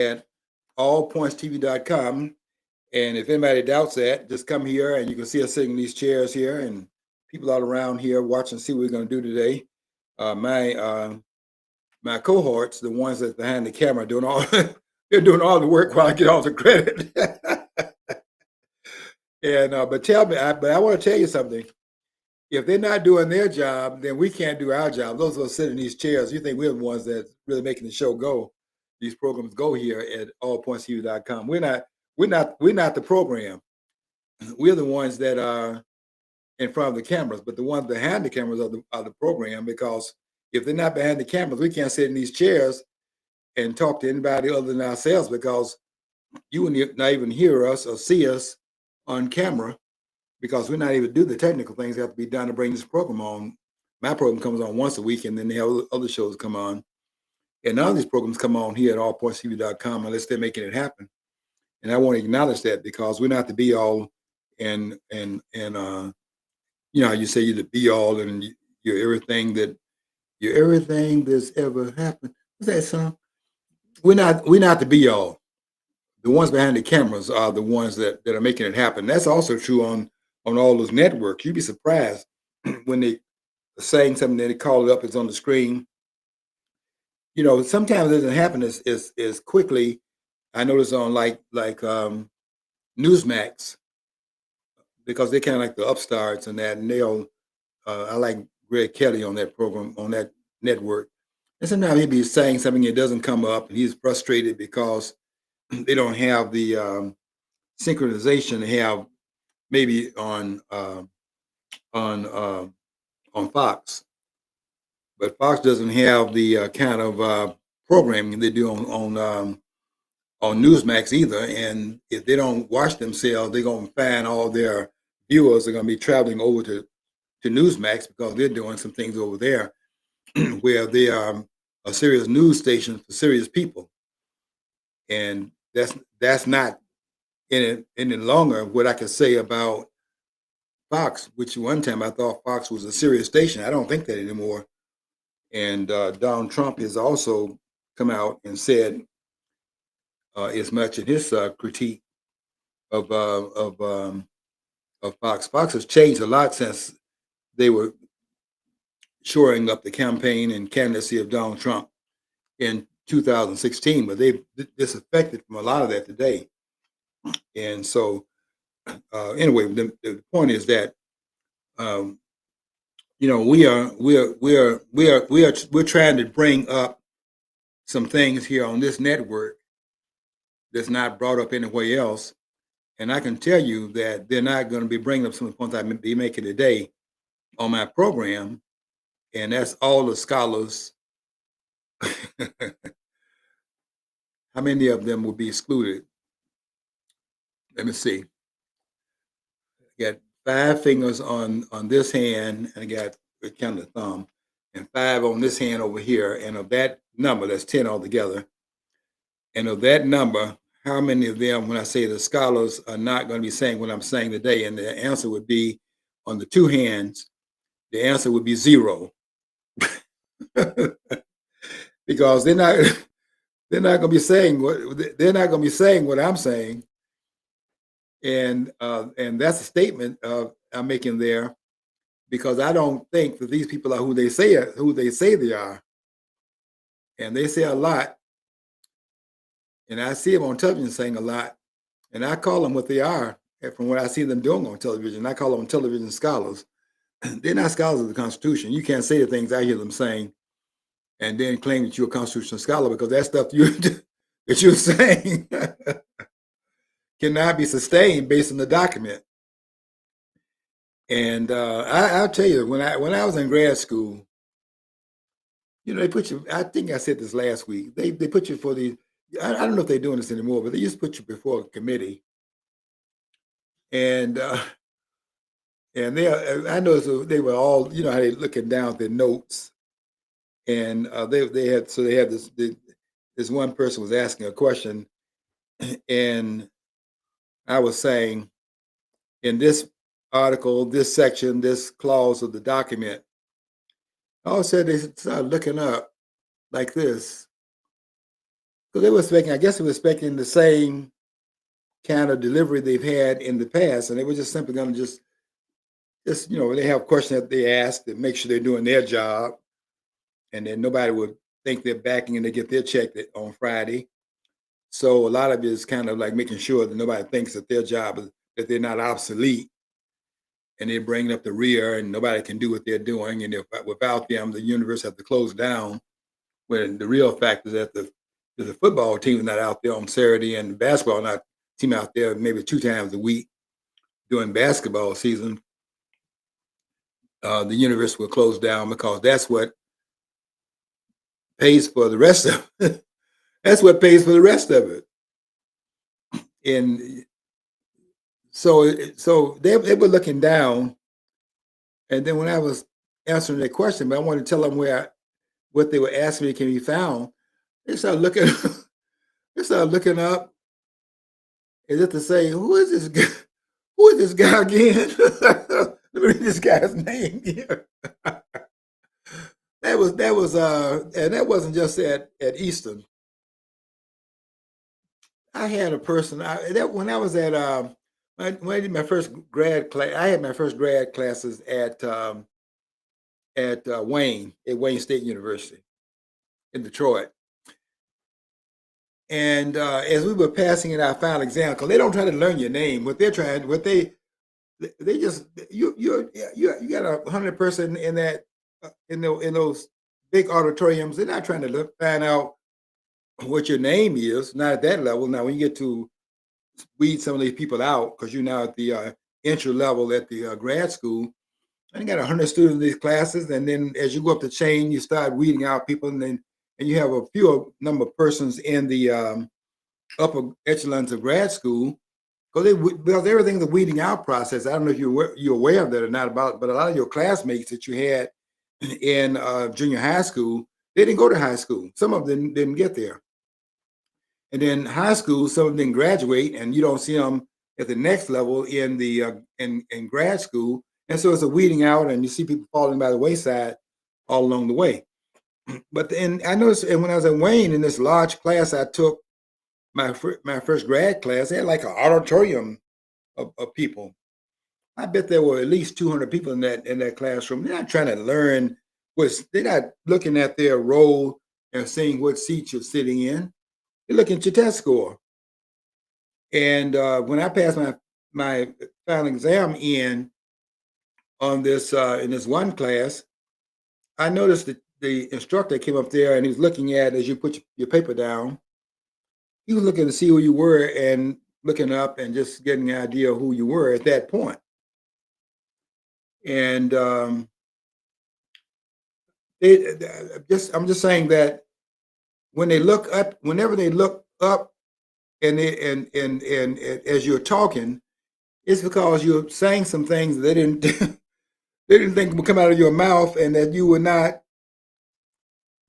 at allpointstv.com. And if anybody doubts that, just come here and you can see us sitting in these chairs here and people all around here watching, see what we're going to do today. My cohorts, the ones that's behind the camera, doing all they're doing all the work while I get all the credit. And but tell me, but I want to tell you something. If they're not doing their job, then we can't do our job. Those of us sitting in these chairs, you think we're the ones that's really making the show go, these programs go here at allpointstv.com. We're not the program. We're the ones that are in front of the cameras, but the ones behind the cameras are the program, because if they're not behind the cameras, we can't sit in these chairs and talk to anybody other than ourselves, because you would not even hear us or see us on camera, because we're not even do the technical things that have to be done to bring this program on. My program comes on once a week, and then they have other shows come on. And none of these programs come on here at allpointstv.com unless they're making it happen. And I want to acknowledge that, because we're not the be all and you know how you say you're the be all and you're everything that's ever happened. What's that song? We're not the be all. The ones behind the cameras are the ones that are making it happen. That's also true on all those networks. You'd be surprised when they are saying something, then they call it up, it's on the screen. You know, sometimes it doesn't happen as quickly. I notice on Newsmax, because they're kind of like the upstarts and that, and they'll I like Greg Kelly on that program, on that network. And sometimes he'd be saying something, it doesn't come up, and he's frustrated because they don't have the synchronization they have maybe on on Fox. But Fox doesn't have the kind of programming they do on Newsmax either. And if they don't watch themselves, they're going to find all their viewers are going to be traveling over to Newsmax, because they're doing some things over there where they are a serious news station for serious people. And that's not any longer what I could say about Fox, which one time I thought Fox was a serious station. I don't think that anymore. And Donald Trump has also come out and said as much in his critique of uh, of um, of Fox. Fox has changed a lot since they were shoring up the campaign and candidacy of Donald Trump in 2016, but they've disaffected from a lot of that today. And so, anyway, the point is that um, you know we're trying to bring up some things here on this network that's not brought up anywhere else. And I can tell you that they're not going to be bringing up some of the points I be making today on my program, and that's all the scholars. How many of them will be excluded? Let me see. I got five fingers on this hand, and I got kind of the thumb, and five on this hand over here. And of that number, that's 10 altogether. And of that number, how many of them, when I say the scholars, are not going to be saying what I'm saying today? And the answer would be, on the two hands, the answer would be zero. Because they're not going to be saying what I'm saying, and that's a statement I'm making there, because I don't think that these people are who they say they are, and they say a lot, and I see them on television saying a lot, and I call them what they are from what I see them doing on television. I call them television scholars. They're not scholars of the Constitution. You can't say the things I hear them saying and then claim that you're a constitutional scholar, because that stuff that you're saying cannot be sustained based on the document. And I'll tell you, when I was in grad school, you know, they put you. I think I said this last week. They put you for the. I don't know if they're doing this anymore, but they used to put you before a committee, and I noticed they were all, you know, how they looking down at their notes, and they had this one person was asking a question, and I was saying, in this article, this section, this clause of the document, all of a sudden they started looking up like this, because they were expecting, I guess they were expecting the same kind of delivery they've had in the past, and they were just simply going to just they have questions that they ask to make sure they're doing their job, and then nobody would think they're backing and they get their check on Friday. So a lot of it is kind of like making sure that nobody thinks that their job is that they're not obsolete, and they're bringing up the rear, and nobody can do what they're doing, and if without them, the universe has to close down. When the real fact is that the football team is not out there on Saturday, and the basketball not team out there maybe 2 times a week during basketball season. The universe will close down because that's what pays for the rest of it. That's what pays for the rest of it. And so they were looking down, and then when I was answering their question, but I wanted to tell them what they were asking me can be found. They started looking. They started looking up as if to say, "Who is this guy? Who is this guy again?" Let me read this guy's name here. And that wasn't just at Eastern. I had a person that when I was at when I did my first grad class. I had my first grad classes at Wayne State University in Detroit. And as we were passing in our final exam, because they don't try to learn your name, what they just you got 100 person in that in those big auditoriums. They're not trying to find out what your name is. Not at that level. Now, when you get to weed some of these people out, because you're now at the entry level at the grad school, and you got 100 students in these classes, and then as you go up the chain, you start weeding out people, and you have a few number of persons in the upper echelons of grad school, because everything's a weeding out process. I don't know if you're aware of that or not about, but a lot of your classmates that you had in junior high school, they didn't go to high school. Some of them didn't get there, and then high school, some of them didn't graduate, and you don't see them at the next level in the in grad school, and so it's a weeding out, and you see people falling by the wayside all along the way. But then I noticed, and when I was at Wayne in this large class, I took my first grad class. They had like an auditorium of people. I bet there were at least 200 people in that classroom. They're not trying to learn they're not looking at their role and seeing what seat you're sitting in. They're looking at your test score. And when I passed my final exam on this in this one class, I noticed that the instructor came up there and he was looking at as you put your paper down. He was looking to see who you were and looking up and just getting an idea of who you were at that point. And I'm just saying that when they look up, whenever they look up, and as you're talking, it's because you're saying some things they didn't they didn't think would come out of your mouth, and that you would not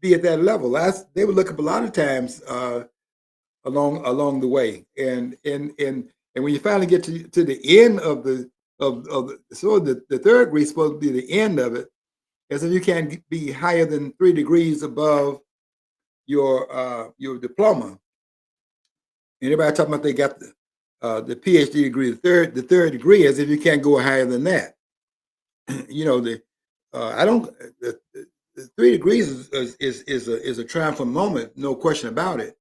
be at that level. They would look up a lot of times along the way, and when you finally get to the end of the third degree is supposed to be the end of it, as if you can't be higher than 3 degrees above your diploma. And everybody talking about they got the PhD degree, the third degree, as if you can't go higher than that. You know I don't the 3 degrees is a triumphant moment, no question about it.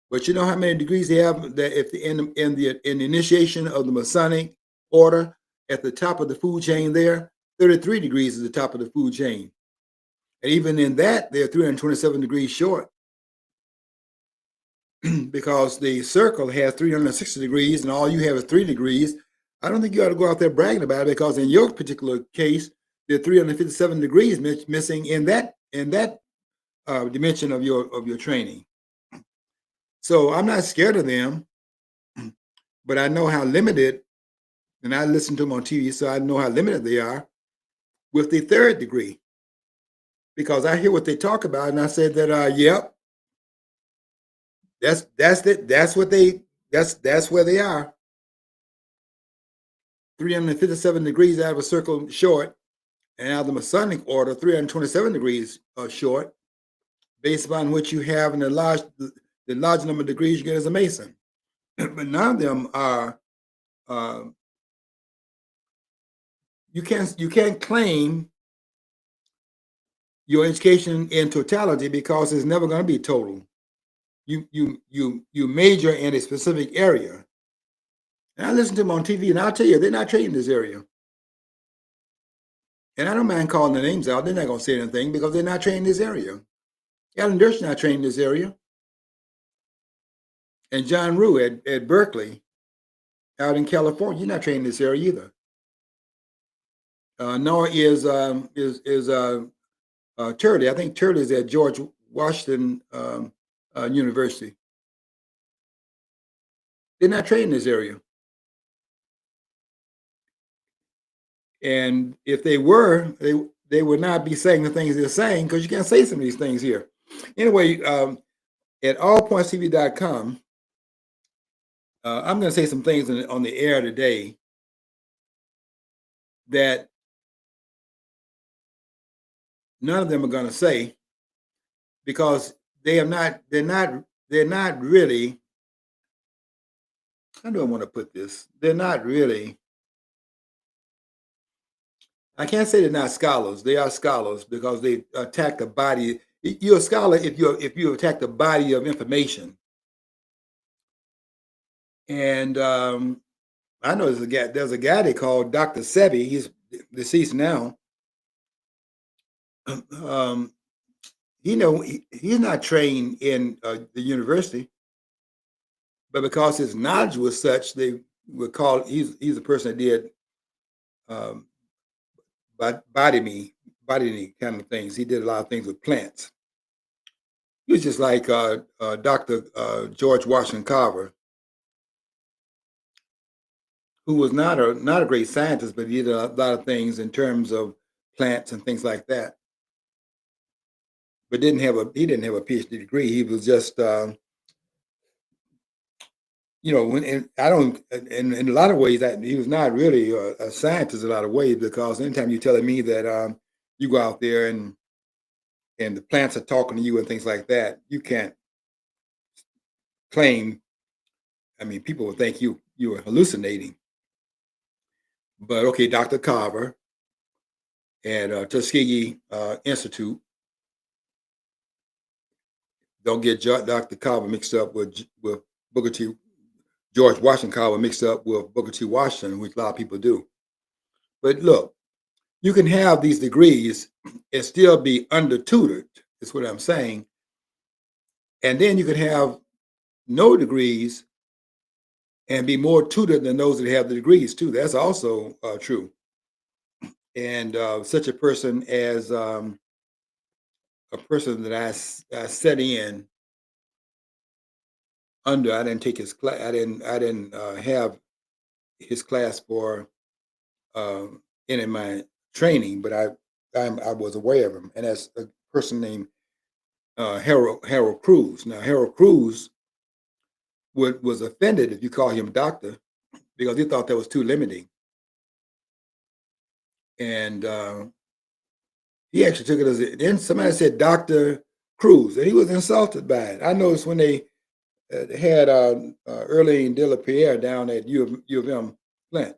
But you know how many degrees they have that if in the initiation of the Masonic order at the top of the food chain there, 33 degrees is the top of the food chain. And even in that, they're 327 degrees short because the circle has 360 degrees and all you have is 3 degrees. I don't think you ought to go out there bragging about it, because in your particular case, there are 357 degrees missing in that dimension of your training. So I'm not scared of them, but I know how limited, and I listen to them on TV, so I know how limited they are with the third degree, because I hear what they talk about, and I said that, yep, that's it. That's where they are. 357 degrees out of a circle short, and out of the Masonic order, 327 degrees short, based upon what you have in the the larger number of degrees you get as a Mason. But none of them are. Uh, you can't claim your education in totality because it's never going to be total. You major in a specific area. And I listen to them on TV, and I'll tell you, they're not trained in this area. And I don't mind calling the names out. They're not going to say anything because they're not trained in this area. Alan Dirk's not trained in this area. And John Rue at Berkeley, out in California, he's not trained in this area either. Nor is Turley. I think Turley is at George Washington University. They're not trained in this area. And if they were, they would not be saying the things they're saying because you can't say some of these things here. Anyway, at allpointstv.com, I'm going to say some things on the air today that none of them are going to say because they're not really, how do I want to put this? They're not really, I can't say they're not scholars. They are scholars because they attack the body. You're a scholar if you attack the body of information. And I know there's a guy they call Dr. Sebi. He's deceased now. He's not trained in the university, but because his knowledge was such, they would call he's the person that did botany kind of things. He did a lot of things with plants. He was just like Dr. George Washington Carver, who was not a great scientist, but he did a lot of things in terms of plants and things like that. But he didn't have a PhD degree. He was just in a lot of ways that he was not really a scientist in a lot of ways, because anytime you're telling me that you go out there and the plants are talking to you and things like that, you can't claim. I mean, people will think you are hallucinating. But okay, Dr. Carver at Tuskegee Institute. Don't get Dr. Carver mixed up with Booker T. George Washington Carver mixed up with Booker T. Washington, which a lot of people do. But look, you can have these degrees and still be under-tutored, is what I'm saying. And then you can have no degrees and be more tutored than those that have the degrees, too. That's also true. And such a person as a person that I set in under, I didn't take his class. I didn't have his class for any of my training, but I was aware of him, and that's a person named Harold Cruz. Now Harold Cruz was offended if you call him doctor because he thought that was too limiting, and he actually took it as then somebody said Dr. Cruz, and he was insulted by it. I noticed when they had Earlene de la Pierre down at U of M Flint,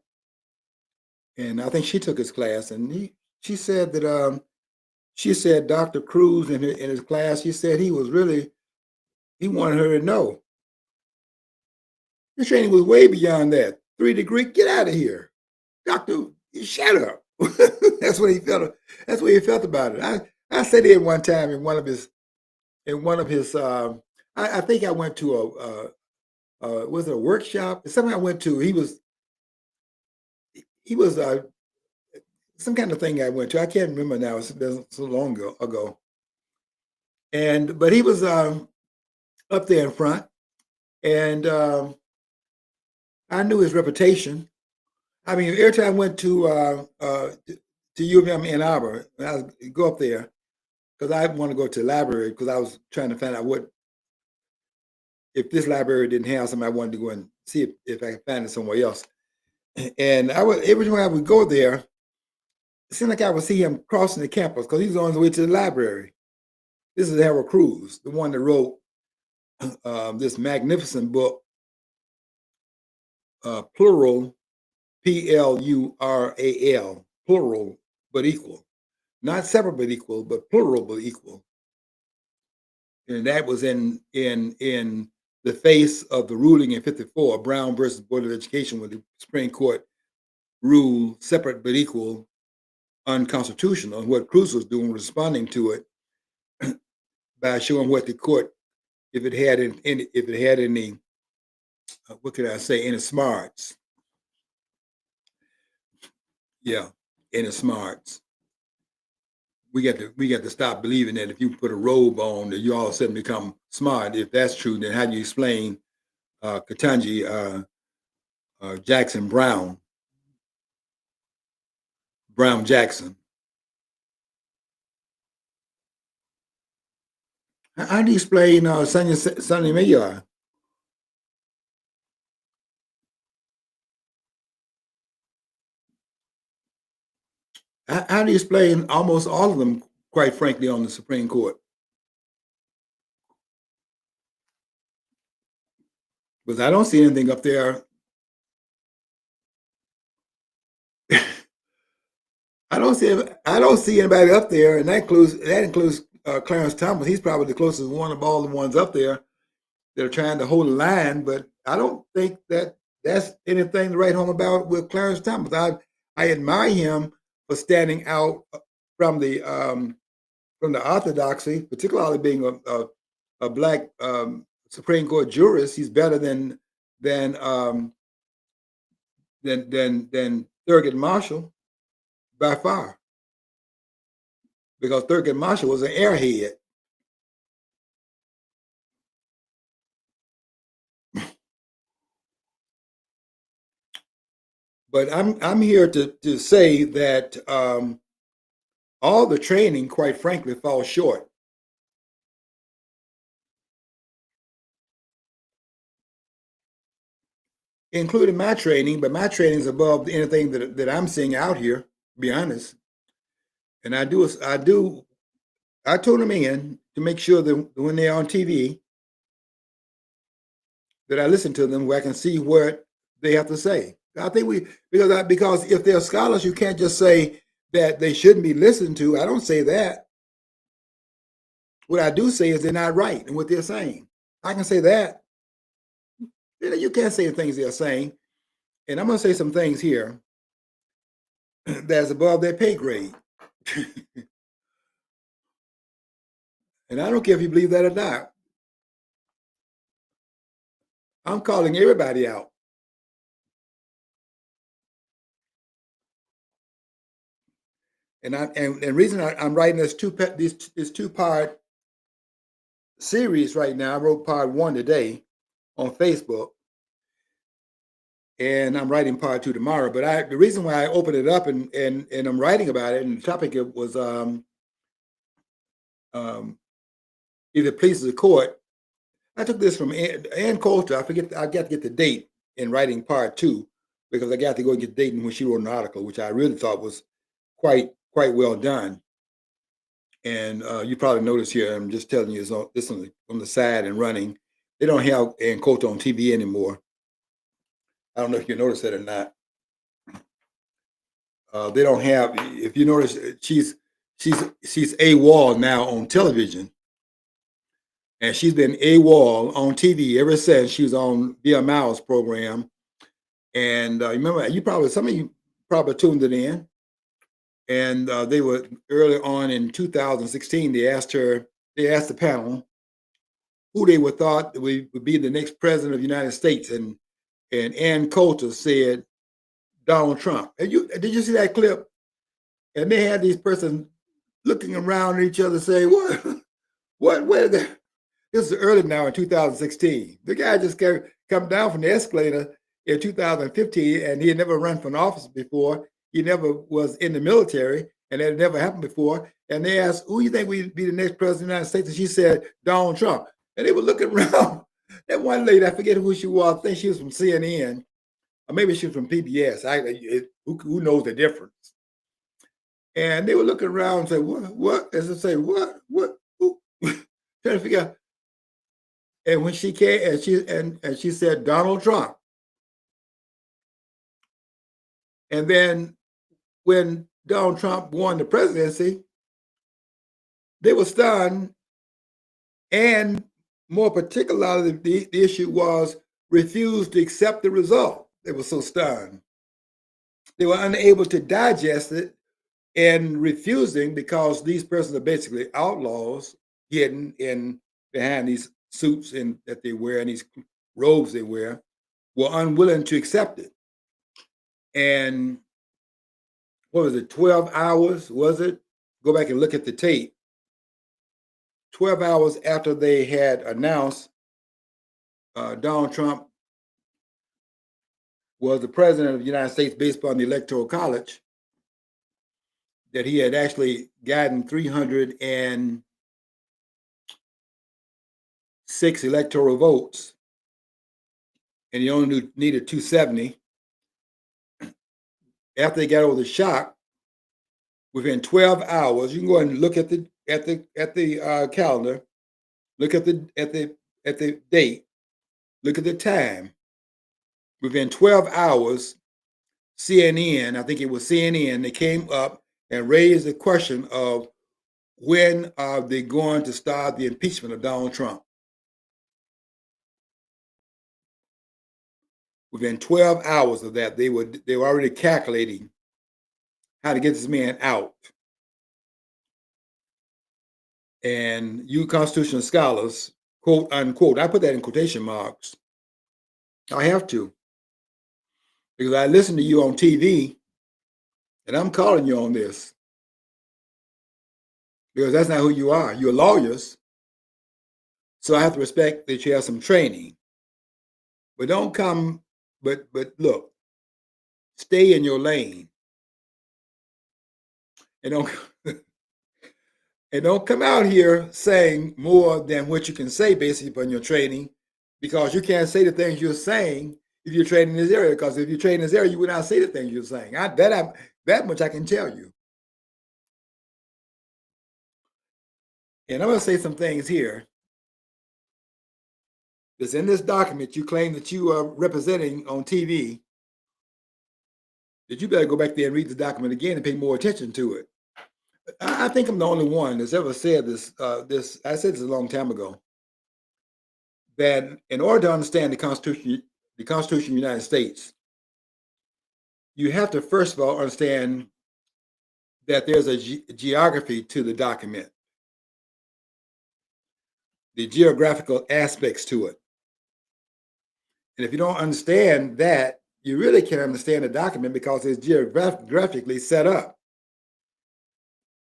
and I think she took his class, and she said that she said Dr. Cruz in his class, he said he wanted her to know his training was way beyond that. 3 degree, get out of here, doctor. Shut up. That's what he felt. That's what he felt about it. I said it one time in one of his. I think I went to was it a workshop? Something I went to. He was some kind of thing I went to. I can't remember now. It's been so long ago. But he was up there in front, and I knew his reputation. I mean, every time I went to U of M Ann Arbor, I would go up there because I want to go to the library because I was trying to find out if this library didn't have something, I wanted to go and see if I could find it somewhere else. And every time I would go there, it seemed like I would see him crossing the campus because he was on his way to the library. This is Harold Cruz, the one that wrote this magnificent book, Plural, Plural, plural but equal, not separate but equal, but plural but equal, and that was in the face of the ruling in '54, Brown versus Board of Education, where the Supreme Court ruled separate but equal unconstitutional. And what Cruz was doing, responding to it by showing what the court, if it had if it had any, what could I say, any smarts, yeah, any smarts. We got to stop believing that if you put a robe on, that you all of a sudden become smart. If that's true, then how do you explain Katanji Jackson Brown Jackson? How do you explain Sonny Mayor? How do you explain almost all of them, quite frankly, on the Supreme Court? Because I don't see anything up there. I don't see anybody up there, and that includes Clarence Thomas. He's probably the closest one of all the ones up there that are trying to hold the line. But I don't think that that's anything to write home about with Clarence Thomas. I admire him for standing out from the orthodoxy, particularly being a black Supreme Court jurist. He's better than um, than Thurgood Marshall by far, because Thurgood Marshall was an airhead. But I'm here to say that all the training, quite frankly, falls short, including my training. But my training is above anything that I'm seeing out here. To be honest, and I tune them in to make sure that when they're on TV, that I listen to them where I can see what they have to say. I think because if they're scholars, you can't just say that they shouldn't be listened to. I don't say that. What I do say is they're not right in what they're saying. I can say that. You can't say the things they're saying. And I'm going to say some things here that's above their pay grade. And I don't care if you believe that or not. I'm calling everybody out. And reason I'm writing this two-part series right now. I wrote part one today on Facebook, and I'm writing part two tomorrow. But the reason why I opened it up and I'm writing about it, and the topic was um, if it pleases the court. I took this from Ann Coulter. I got to get the date in writing part two, because I got to go and get the date when she wrote an article, which I really thought was quite well done. And you probably noticed here, I'm just telling you, this on the side and running. They don't have Ann Coulter on TV anymore. I don't know if you noticed that or not. They don't have. If you notice, she's AWOL now on television, and she's been AWOL on TV ever since she was on Bill Miles' program. And remember, some of you probably tuned it in, and they were early on in 2016. They asked the panel who they would thought would be the next president of the United States, and Ann Coulter said Donald Trump. And did you see that clip? And they had these persons looking around at each other, saying, "What? What? Where?" This is early now in 2016. The guy just come down from the escalator in 2015, and he had never run for an office before. He never was in the military, and that had never happened before. And they asked, "Who do you think would be the next president of the United States?" And she said, "Donald Trump." And they were looking around. That one lady, I forget who she was. I think she was from CNN, or maybe she was from PBS. Who knows the difference? And they were looking around and say, "What? What?" As I say, "What? What?" Who? Trying to figure out. And when she came and she said Donald Trump, and then when Donald Trump won the presidency, they were stunned, and more particularly, the issue was refused to accept the result. They were so stunned. They were unable to digest it and refusing because these persons are basically outlaws hidden in behind these suits that they wear and these robes they wear were unwilling to accept it. And what was it, 12 hours, was it? Go back and look at the tape. 12 hours after they had announced Donald Trump was the president of the United States based upon the Electoral College, that he had actually gotten 306 electoral votes, and he only needed 270. After they got over the shock, within 12 hours, you can go and look at the calendar, look at the date, look at the time. Within 12 hours, CNN, I think it was CNN, they came up and raised the question of when are they going to start the impeachment of Donald Trump? Within 12 hours of that, they were already calculating how to get this man out. And you constitutional scholars, quote unquote, I put that in quotation marks. I have to, because I listen to you on TV and I'm calling you on this because that's not who you are. You're lawyers. So I have to respect that you have some training. But don't come, but look, stay in your lane. And don't and don't come out here saying more than what you can say based upon your training, because you can't say the things you're saying if you're trained in this area. Because if you're trained in this area, you would not say the things you're saying. That much I can tell you. And I'm going to say some things here that's in this document you claim that you are representing on TV, that you better go back there and read the document again and pay more attention to it. I think I'm the only one that's ever said this. I said this a long time ago, that in order to understand the Constitution of the United States, you have to first of all understand that there's a geography to the document, the geographical aspects to it. And if you don't understand that, you really can't understand the document because it's geographically set up.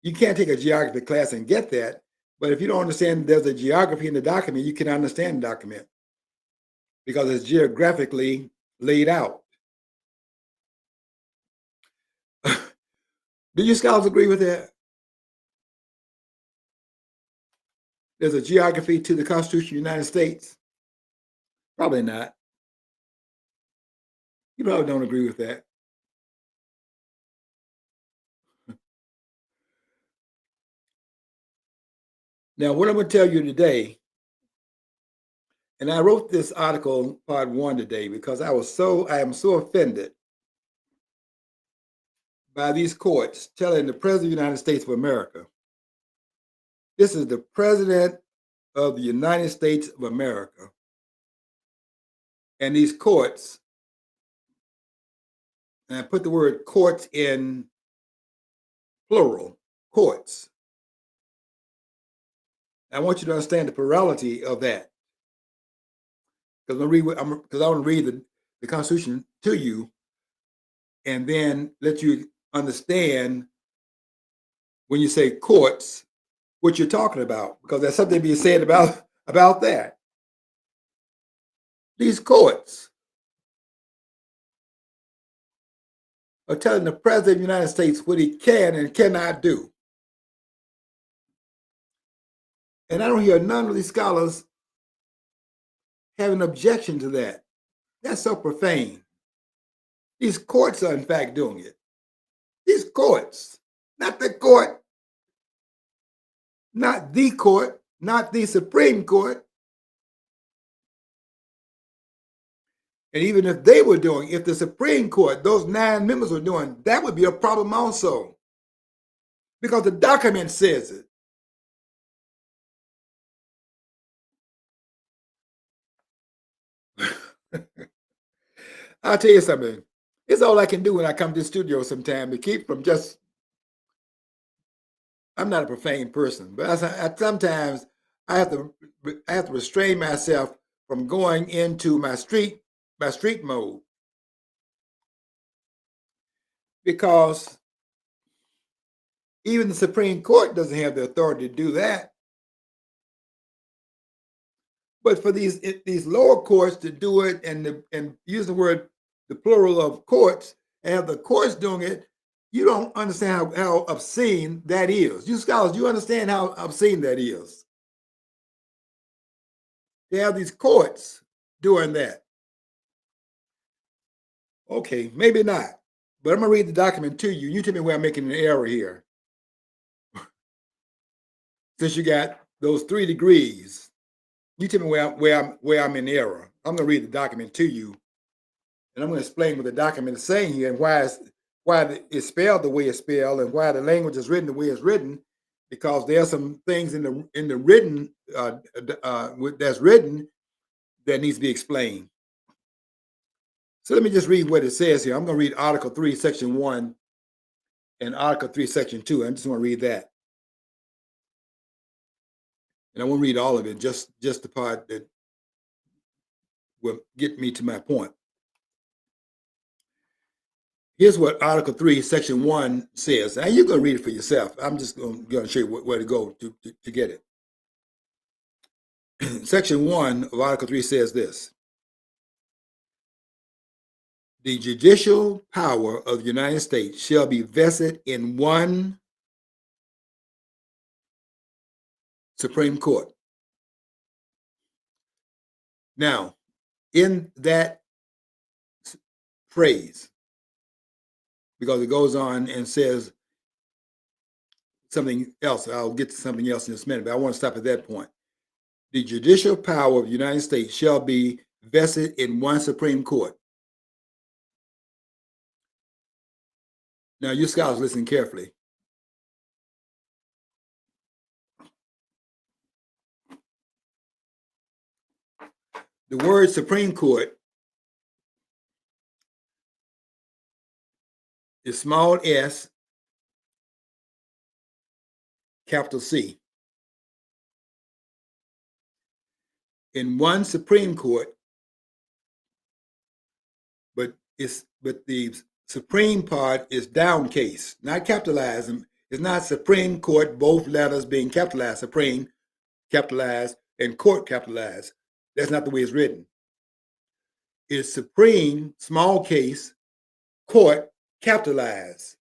You can't take a geography class and get that, but if you don't understand there's a geography in the document, you cannot understand the document because it's geographically laid out. Do you scholars agree with that? There's a geography to the Constitution of the United States? Probably not. You probably don't agree with that. Now, what I'm going to tell you today, and I wrote this article, part one, today because I am so offended by these courts telling the President of the United States of America, this is the President of the United States of America, and these courts, and I put the word courts in plural, courts. I want you to understand the plurality of that. Because I want to read the Constitution to you and then let you understand when you say courts, what you're talking about, because there's something to be said about that. These courts are telling the President of the United States what he can and cannot do. And I don't hear none of these scholars have an objection to that. That's so profane. These courts are, in fact, doing it. These courts, not the court, not the court, not the Supreme Court. And even if they were doing, if the Supreme Court, those 9 members were doing, that would be a problem also. Because the document says it. I'll tell you something. It's all I can do when I come to the studio sometime to keep from just, I'm not a profane person, but sometimes I have to restrain myself from going into my street mode, because even the Supreme Court doesn't have the authority to do that. But for these lower courts to do it and use the plural of courts, and have the courts doing it, you don't understand how obscene that is. You scholars, you understand how obscene that is. They have these courts doing that. Okay, maybe not. But I'm gonna read the document to you. You tell me where I'm making an error here. Since you got those 3 degrees, you tell me where I'm in error. I'm gonna read the document to you, and I'm gonna explain what the document is saying here and why it's spelled the way it's spelled and why the language is written the way it's written. Because there are some things in the written that's written that needs to be explained. So let me just read what it says here. I'm going to read Article 3, Section 1 and Article 3, Section 2. I just want to read that. And I won't read all of it, just the part that will get me to my point. Here's what Article 3, Section 1 says. Now you're going to read it for yourself. I'm just going to show you where to go to get it. Section 1 of Article 3 says this: the judicial power of the United States shall be vested in one Supreme Court. Now, in that phrase, because it goes on and says something else, I'll get to something else in this minute, but I want to stop at that point. The judicial power of the United States shall be vested in one Supreme Court. Now, you scholars, listen carefully. The word Supreme Court is small s, capital C. In one Supreme Court, but the Supreme part is downcase, not capitalized. It's not Supreme Court, both letters being capitalized, Supreme capitalized and court capitalized. That's not the way it's written. It's Supreme, small case, court capitalized.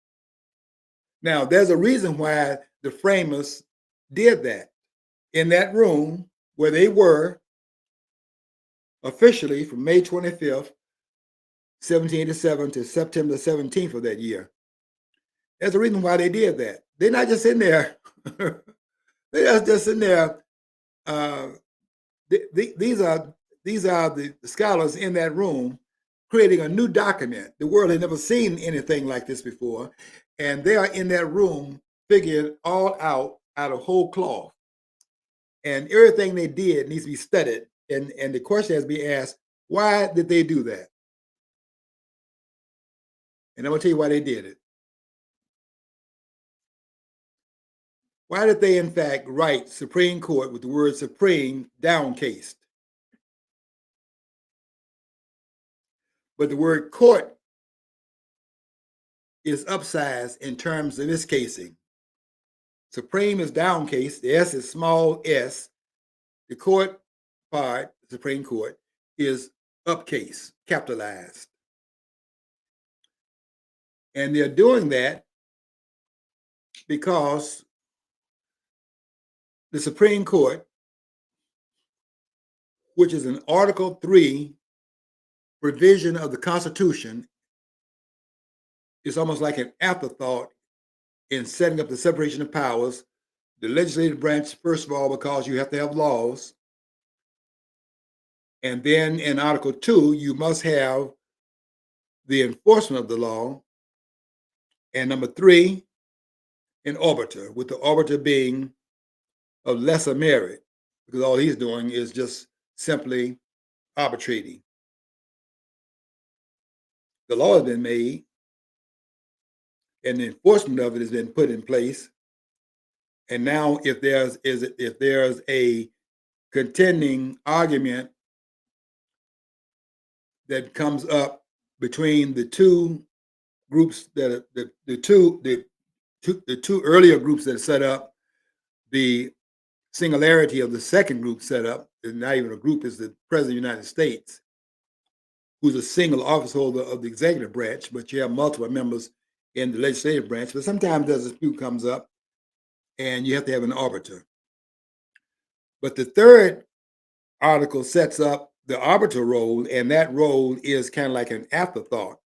Now, there's a reason why the framers did that. In that room where they were officially from May 25th, 1787 to September 17th of that year. There's a reason why they did that. They're not just in there. They're just in there. These are the scholars in that room creating a new document. The world had never seen anything like this before, and they are in that room figuring it all out of whole cloth. And everything they did needs to be studied. And the question has to be asked, why did they do that? And I'm going to tell you why they did it. Why did they, in fact, write Supreme Court with the word Supreme downcased? But the word court is upsized in terms of its casing. Supreme is downcased, the S is small s. The court part, Supreme Court, is upcase, capitalized. And they're doing that because the Supreme Court, which is an Article 3 provision of the Constitution, is almost like an afterthought in setting up the separation of powers. The legislative branch, first of all, because you have to have laws. And then in Article 2, you must have the enforcement of the law. And number 3, an arbiter, with the arbiter being of lesser merit, because all he's doing is just simply arbitrating. The law has been made, and the enforcement of it has been put in place. And now, if there's a contending argument that comes up between the two groups that are, the two earlier groups that are set up, the singularity of the second group set up is not even a group, is the President of the United States, who's a single office holder of the executive branch, but you have multiple members in the legislative branch. But sometimes there's a dispute comes up and you have to have an arbiter. But the third article sets up the arbiter role, and that role is kind of like an afterthought.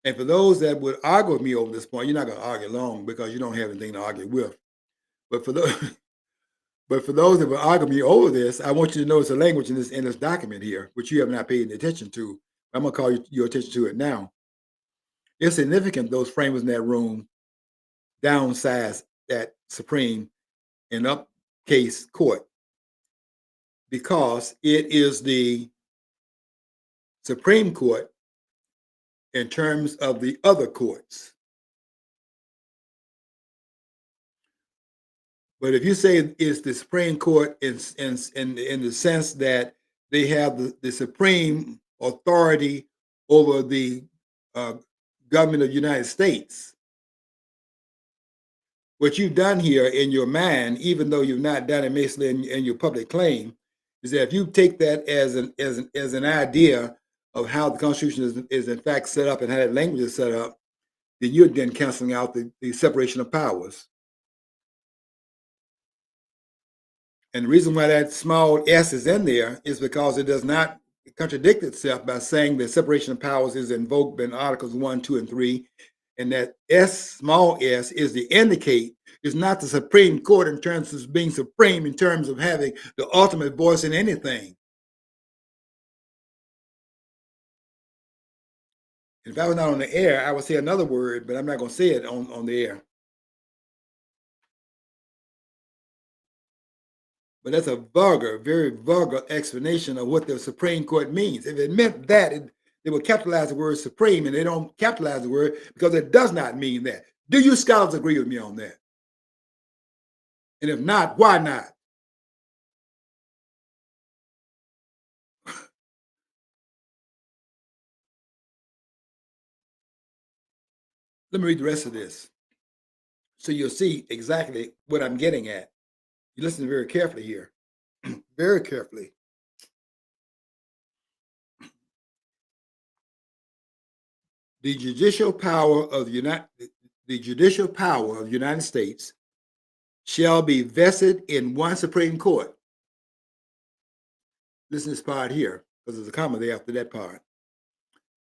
And for those that would argue with me over this point, you're not going to argue long because you don't have anything to argue with. But for those, but for those that will argue with me over this, I want you to notice the language in this document here, which you have not paid any attention to. I'm going to call your attention to it now. It's significant those framers in that room downsized that Supreme and upcase court, because it is the Supreme Court in terms of the other courts. But if you say it's the Supreme Court in the sense that they have the supreme authority over the government of the United States, what you've done here in your mind, even though you've not done it basically in your public claim, is that if you take that as an idea of how the Constitution is in fact set up and how that language is set up, then you're then canceling out the separation of powers. And the reason why that small s is in there is because it does not contradict itself by saying that separation of powers is invoked in Articles 1, 2, and 3, and that small s is to indicate it's not the Supreme Court in terms of being supreme, in terms of having the ultimate voice in anything. If I was not on the air, I would say another word, but I'm not going to say it on the air. But that's a vulgar, very vulgar explanation of what the Supreme Court means. If it meant that, they would capitalize the word supreme, and they don't capitalize the word because it does not mean that. Do you scholars agree with me on that? And if not, why not? Let me read the rest of this so you'll see exactly what I'm getting at. You listen very carefully here, very carefully. The judicial power of the United States shall be vested in one Supreme Court. Listen to this part here, because there's a comma there after that part.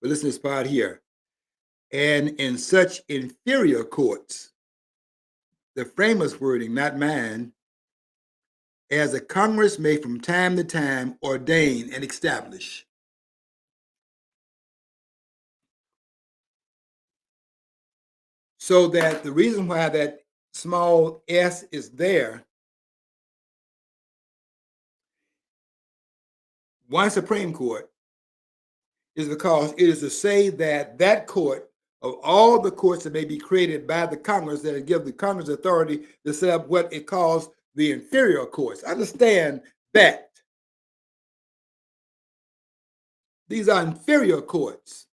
But listen to this part here. And in such inferior courts, the framers' wording, not mine, as the Congress may from time to time ordain and establish. So that the reason why that small s is there, one Supreme Court, is because it is to say that that court, of all the courts that may be created by the Congress, that give the Congress authority to set up what it calls the inferior courts. Understand that. These are inferior courts.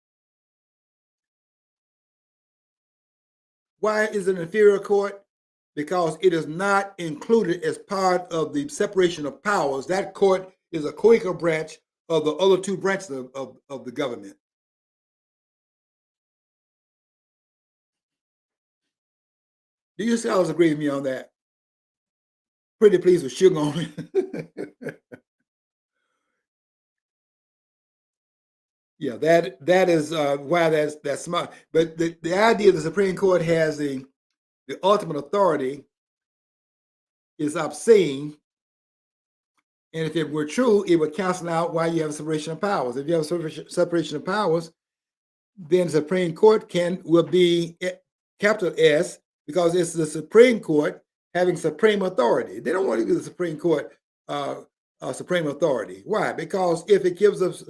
Why is it an inferior court? Because it is not included as part of the separation of powers. That court is a co-equal branch of the other two branches of the government. Do you scholars agree with me on that? Pretty please with sugar on it. Yeah, that is why that's smart. But the idea the Supreme Court has the ultimate authority is obscene, And if it were true, it would cancel out why you have a separation of powers. If you have a separation of powers, then the Supreme Court will be capital S, because it's the Supreme Court having supreme authority. They don't want to give the Supreme Court supreme authority. Why? Because if it gives us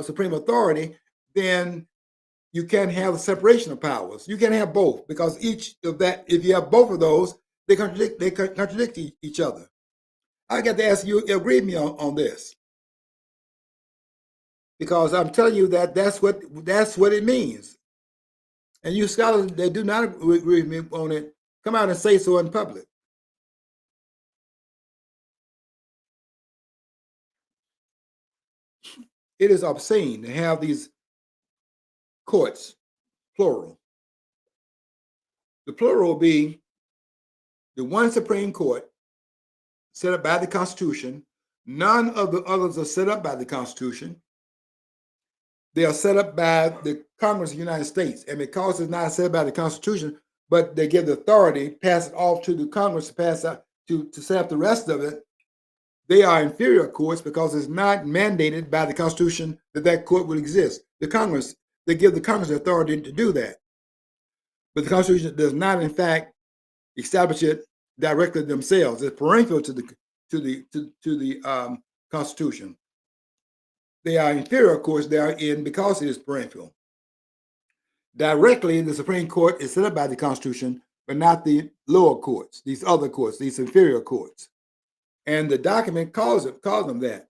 supreme authority, then you can't have a separation of powers. You can't have both, because each of that, if you have both of those, they contradict each other. I got to ask you, agree with me on this, because I'm telling you that's what it means. And you scholars that do not agree with me on it, come out and say so in public. It is obscene to have these courts, plural. The plural will be the one Supreme Court set up by the Constitution. None of the others are set up by the Constitution. They are set up by the Congress of the United States. And because it's not set up by the Constitution, but they give the authority, pass it off to the Congress to pass out to set up the rest of it, they are inferior courts because it's not mandated by the Constitution that court would exist. The Congress, they give the Congress the authority to do that. But the Constitution does not, in fact, establish it directly themselves. It's parental to the Constitution. They are inferior courts. They are in because it is parental. Directly, the Supreme Court is set up by the Constitution, but not the lower courts, these other courts, these inferior courts. And the document calls them that.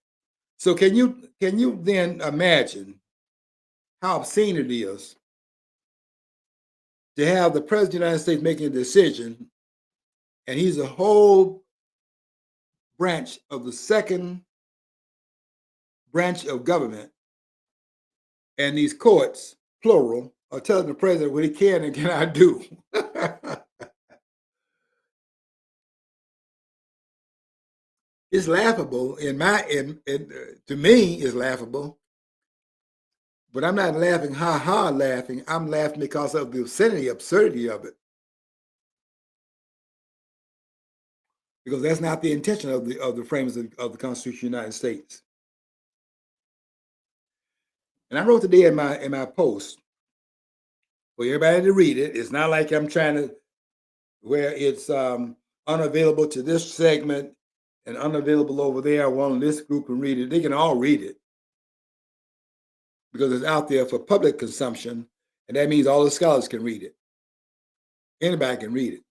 So can you then imagine how obscene it is to have the President of the United States making a decision, and he's a whole branch of the second branch of government, and these courts, plural, are telling the president what he can and cannot do. It's laughable to me. It's laughable, but I'm not laughing, laughing. I'm laughing because of the absurdity of it, because that's not the intention of the framers of the Constitution of the United States. And I wrote today in my post for everybody to read it. It's not like I'm trying to where it's unavailable to this segment and unavailable over there. One of this group can read it. They can all read it because it's out there for public consumption, and that means all the scholars can read it. Anybody can read it.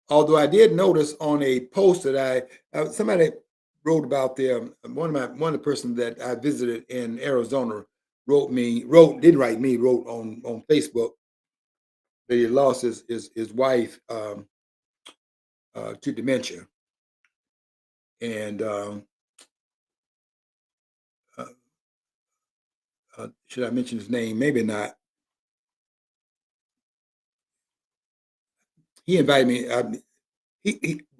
Although I did notice on a post that somebody wrote about there, one of the persons that I visited in Arizona wrote on Facebook that he lost his wife to dementia, and should I mention his name? Maybe not. He invited me.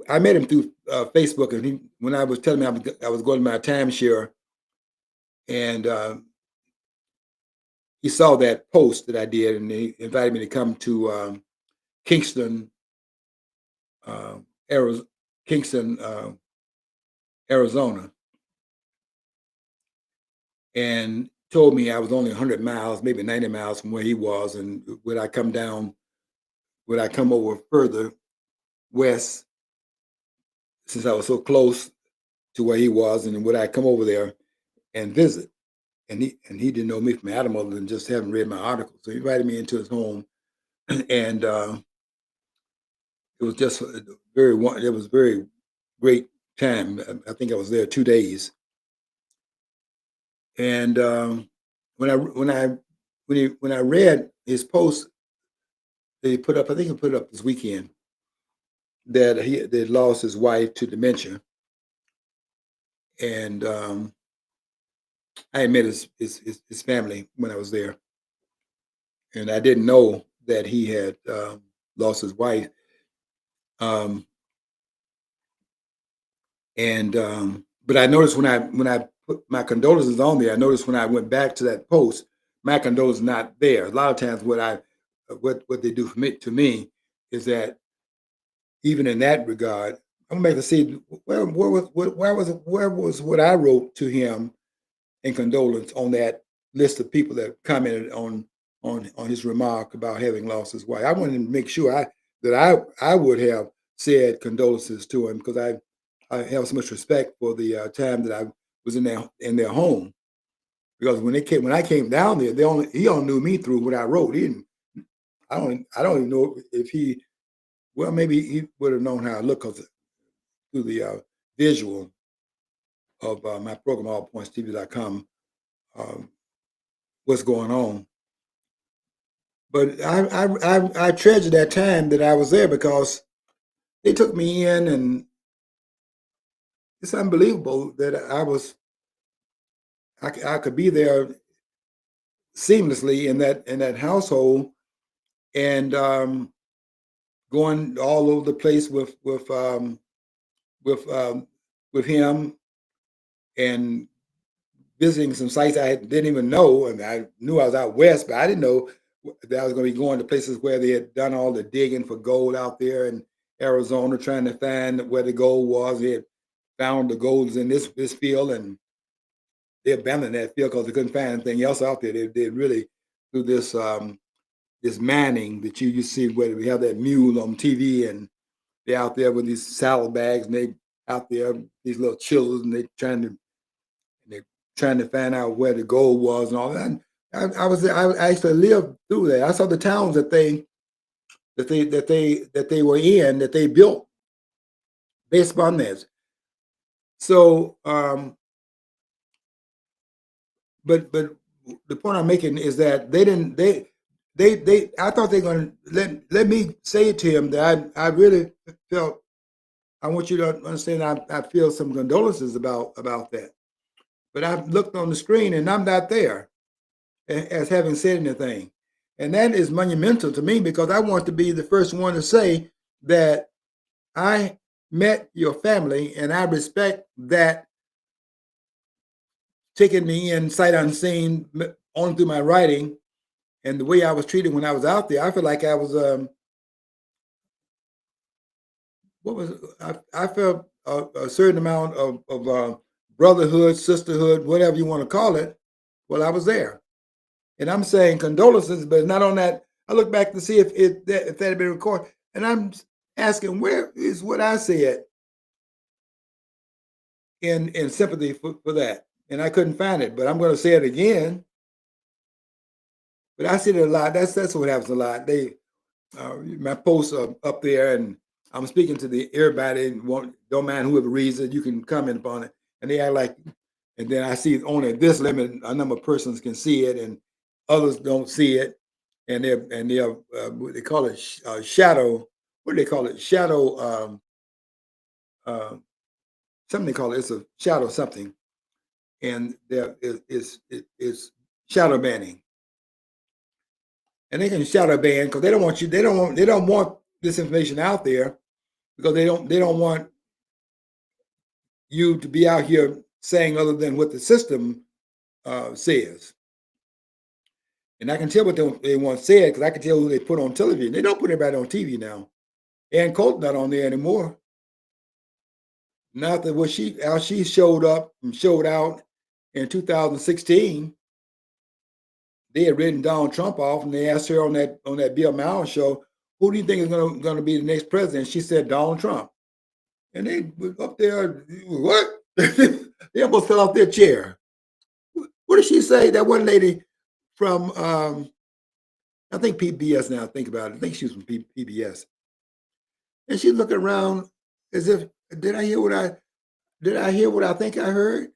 I met him through Facebook, and when I was telling him I was going to my timeshare, and he saw that post that I did, and he invited me to come to Kingston, Arizona, and told me I was only 100 miles, maybe 90 miles from where he was, and would I come over further west, since I was so close to where he was, and would I come over there and visit? And he didn't know me from Adam other than just having read my article. So he invited me into his home, and it was just it was very great time. I think I was there 2 days, and when I read his post that he put up, I think he put it up this weekend, that he had lost his wife to dementia, and I had met his family when I was there, and I didn't know that he had lost his wife. But I noticed when I put my condolences on there, I noticed when I went back to that post, my condolences not there. A lot of times, what they do to me is that even in that regard, I'm back to see where was what I wrote to him in condolence on that list of people that commented on his remark about having lost his wife. I wanted to make sure I would have said condolences to him because I have so much respect for the time that I was in their home. Because when I came down there, he only knew me through what I wrote. He didn't. I don't even know if he. Well, maybe he would have known how I look through the visual of my program, allpointstv.com, um, what's going on. But I treasure that time that I was there because they took me in, and it's unbelievable that I could be there seamlessly in that household and going all over the place with with him and visiting some sites I didn't even know. And I knew I was out west, but I didn't know that I was going to be going to places where they had done all the digging for gold out there in Arizona, trying to find where the gold was. They had found the gold in this field, and they abandoned that field because they couldn't find anything else out there. They really through this manning that you see where we have that mule on TV, and they're out there with these salad bags, and they out there these little chillers, and they trying to find out where the gold was and all that. And I actually lived through that. I saw the towns that they were in that they built based upon this. So, but the point I'm making is that they didn't they I thought they're going to let me say to him that I really felt. I want you to understand. I feel some condolences about that. But I looked on the screen and I'm not there as having said anything. And that is monumental to me because I want to be the first one to say that I met your family and I respect that taking me in sight unseen only through my writing and the way I was treated when I was out there. I feel like I was what was I felt a certain amount of brotherhood, sisterhood, whatever you want to call it, while I was there. And I'm saying condolences, but not on that. I look back to see if that had been recorded, and I'm asking where is what I said in sympathy for that, and I couldn't find it. But I'm going to say it again. But I see it a lot. That's what happens a lot. They my posts are up there, and I'm speaking to everybody. And don't mind whoever reads it. You can comment upon it, and they act like. And then I see only this limit a number of persons can see it, and others don't see it, and they're what they call it shadow. What do they call it? Shadow. Uh, something they call it. It's a shadow something, and there is shadow banning, and they can shadow ban because they don't want you. They don't want this information out there because they don't want you to be out here saying other than what the system says. And I can tell what they want said because I can tell who they put on television. They don't put anybody on TV now. Ann Coulter not on there anymore. Not that how she showed up and showed out in 2016. They had written Donald Trump off, and they asked her on that Bill Maher show, "Who do you think is going to be the next president?" She said Donald Trump, and they were up there. What? They almost fell off their chair. What did she say? That one lady from I think PBS. Now I think about it. I think she was from PBS, and she's looking around as if did I hear what I think I heard?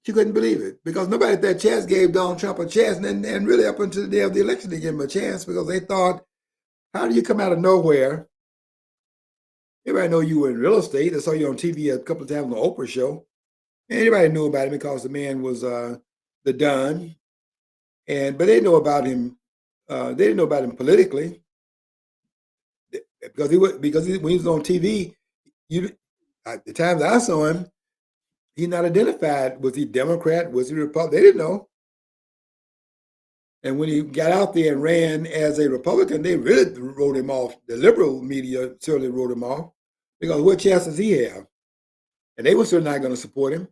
She couldn't believe it because nobody at that chance gave Donald Trump a chance, and really up until the day of the election, they gave him a chance because they thought, how do you come out of nowhere? Everybody know you were in real estate. I saw you on TV a couple of times on the Oprah show. Anybody knew about him because the man was the Don, but they didn't know about him. They didn't know about him politically when he was on TV. At the times I saw him, he not identified. Was he Democrat? Was he Republican? They didn't know. And when he got out there and ran as a Republican, they really wrote him off. The liberal media certainly wrote him off. because what chance does he have? And they were certainly not going to support him.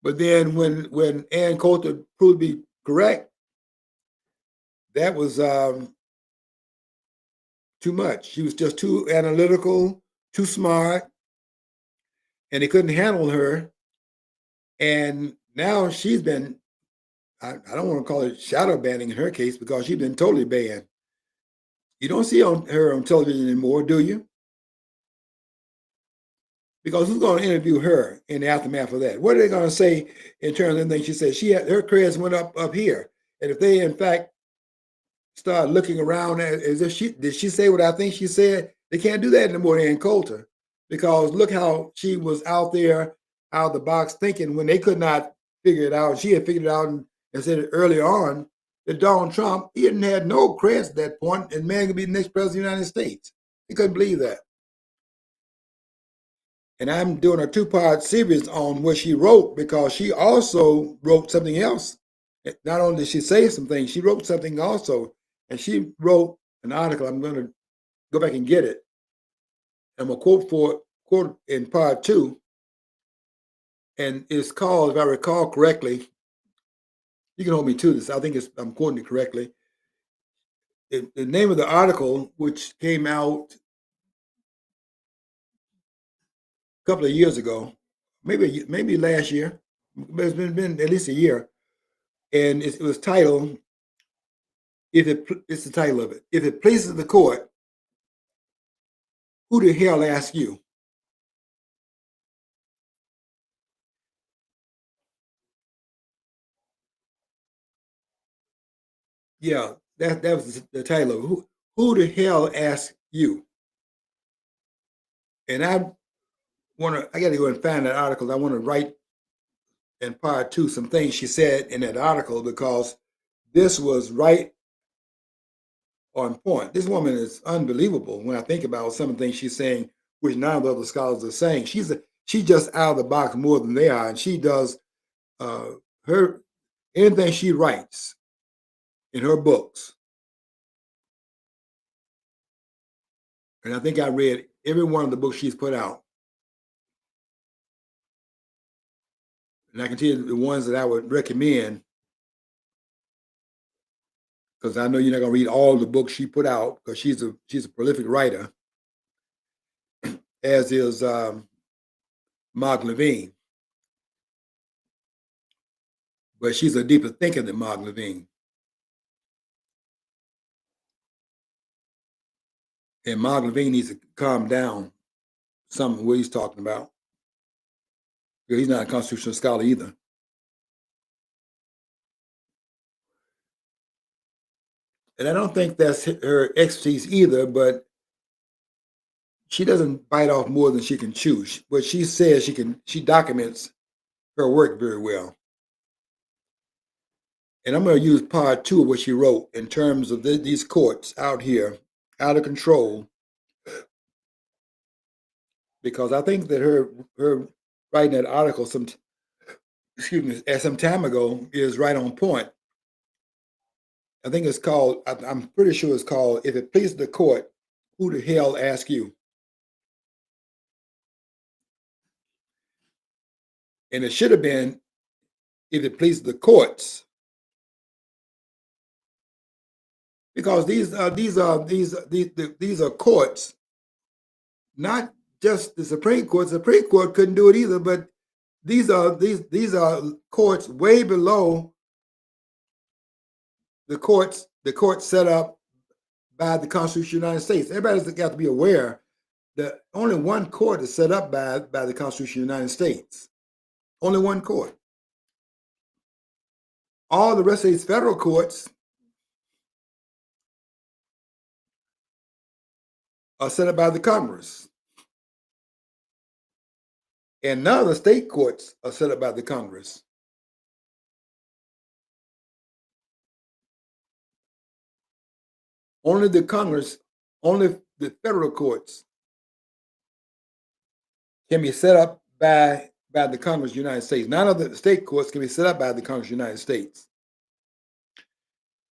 But then when Ann Coulter proved to be correct, that was too much. She was just too analytical, too smart, and they couldn't handle her. And now she's been, I don't want to call it shadow banning in her case because she's been totally banned. You don't see her on television anymore, do you? Because who's going to interview her in the aftermath of that? What are they going to say in terms of things she said? Her careers went up here. And if they, in fact, start looking around as if did she say what I think she said? They can't do that anymore in Coulter because look how she was out there, out of the box thinking when they could not figure it out. She had figured it out and said it early on that Donald Trump, he hadn't had no creds at that point, and man could be the next president of the United States. He couldn't believe that. And I'm doing a two-part series on what she wrote because she also wrote something else. Not only did she say some things, she wrote something also. And she wrote an article. I'm going to go back and get it. I'm going to quote in part 2. And it's called, if I recall correctly, you can hold me to this. I think I'm quoting it correctly. The name of the article, which came out a couple of years ago, maybe last year, but it's been at least a year, and it was titled, it's the title of it. If it pleases the court, who the hell asked you? Yeah, that was the title of it. Who the hell asked you? And I got to go and find that article. I want to write in part 2 some things she said in that article because this was right on point. This woman is unbelievable when I think about some of the things she's saying, which none of the other scholars are saying. She's just out of the box more than they are, and she does her anything she writes in her books. And I think I read every one of the books she's put out. And I can tell you the ones that I would recommend, because I know you're not going to read all the books she put out, because she's a prolific writer, as is Mark Levine. But she's a deeper thinker than Mark Levine. And Mark Levine needs to calm down some of what he's talking about. Because he's not a constitutional scholar either. And I don't think that's her expertise either, but she doesn't bite off more than she can chew. What she says, she documents her work very well. And I'm going to use part 2 of what she wrote in terms of these courts out here, out of control, because I think that her writing that article some time ago is right on point. I think it's called, I'm pretty sure it's called, If It Pleases the Court, Who the Hell Asked You? And it should have been, If It Pleases the Courts. Because these are courts, not just the Supreme Court. The Supreme Court couldn't do it either, but these are courts way below the courts set up by the Constitution of the United States. Everybody's got to be aware that only one court is set up by the Constitution of the United States. Only one court. All the rest of these federal courts are set up by the Congress. And none of the state courts are set up by the Congress. Only the Congress, only the federal courts can be set up by the Congress of the United States. None of the state courts can be set up by the Congress of the United States.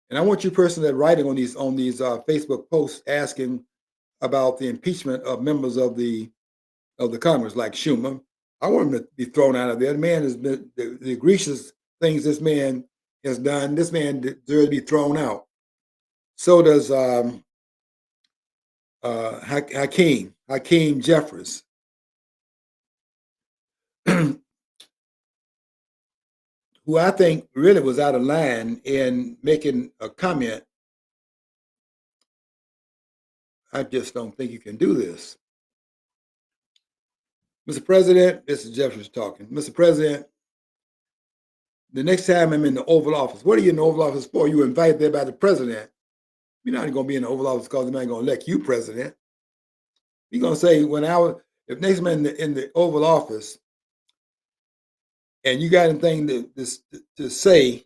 And I want you person that writing on these Facebook posts asking about the impeachment of members of the Congress, like Schumer. I want him to be thrown out of there. The man has been the egregious things this man has done. This man deserves to be thrown out. So does Hakeem Jeffries, who I think really was out of line in making a comment. I just don't think you can do this. Mr. President, this is Jeffries talking. Mr. President, the next time I'm in the Oval Office, what are you in the Oval Office for? You were invited there by the president. You're not going to be in the Oval Office because they're not going to elect you president. You're going to say, if next man in the Oval Office and you got anything to say,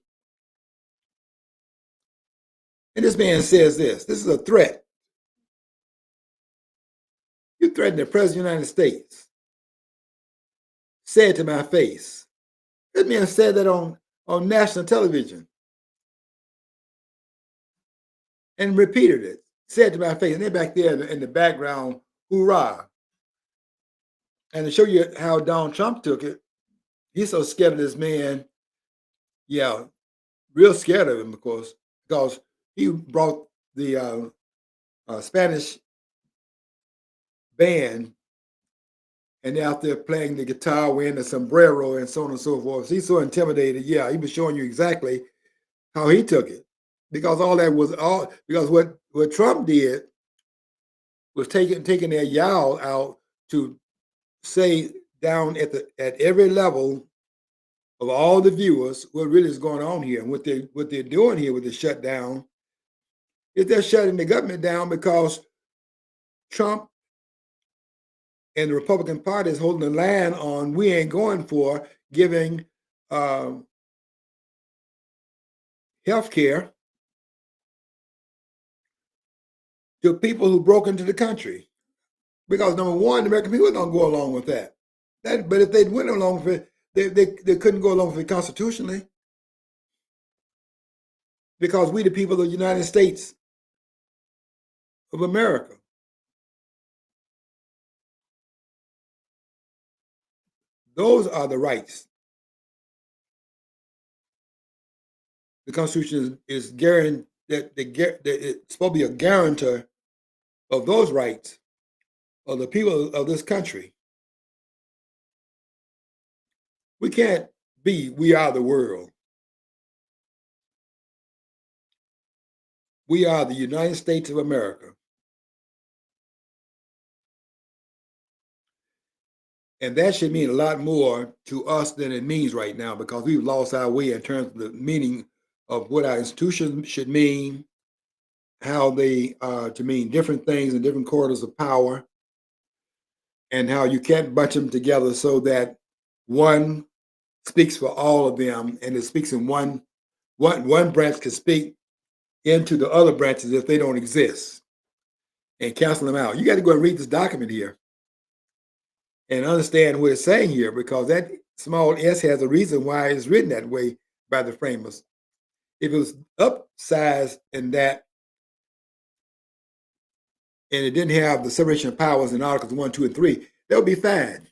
and this man says this is a threat. You threaten the President of the United States. Say it to my face. This man said that on national television and repeated it. Said to my face. And they're back there in the background, hoorah. And to show you how Donald Trump took it, he's so scared of this man. Yeah, real scared of him, of course, because he brought the Spanish band and they're out there playing the guitar, wearing the sombrero and so on and so forth. So he's so intimidated. Yeah, he was showing you exactly how he took it. Because because what Trump did was taking their yowl out to say down at every level of all the viewers what really is going on here. And what they're doing here with the shutdown is they're shutting the government down because Trump and the Republican Party is holding the line on we ain't going for giving health care to people who broke into the country. Because number one, the American people don't go along with that. But if they went along with it, they couldn't go along with it constitutionally. Because we the people of the United States of America. Those are the rights. The Constitution is guaranteed that it's supposed to be a guarantor of those rights of the people of this country. We can't be, we are the world. We are the United States of America. And that should mean a lot more to us than it means right now because we've lost our way in terms of the meaning of what our institutions should mean, how they to mean different things in different corridors of power, and how you can't bunch them together so that one speaks for all of them and it speaks in one branch can speak into the other branches if they don't exist and cancel them out. You got to go and read this document here and understand what it's saying here because that small s has a reason why it's written that way by the framers. If it was upsized in that and it didn't have the separation of powers in Articles 1, 2, and 3, that would be fine.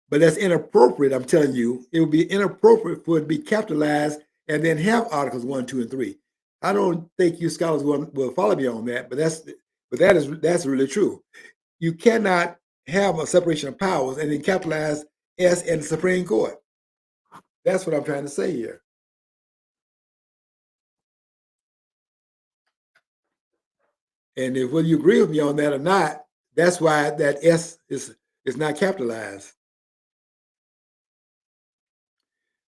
But that's inappropriate, I'm telling you. It would be inappropriate for it to be capitalized and then have Articles 1, 2, and 3. I don't think you scholars will follow me on that, but that's really true. You cannot have a separation of powers and then capitalize S in the Supreme Court. That's what I'm trying to say here. And if whether you agree with me on that or not, that's why that S is not capitalized.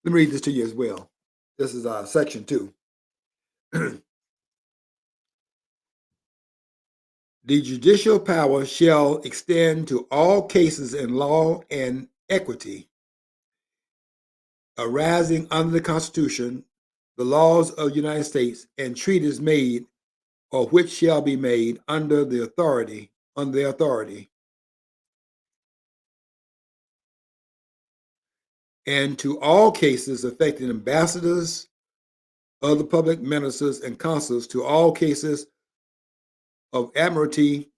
Let me read this to you as well. This is section 2. The judicial power shall extend to all cases in law and equity arising under the Constitution, the laws of the United States, and treaties made or which shall be made under their authority, and to all cases affecting ambassadors, other public ministers, and consuls, to all cases of admiralty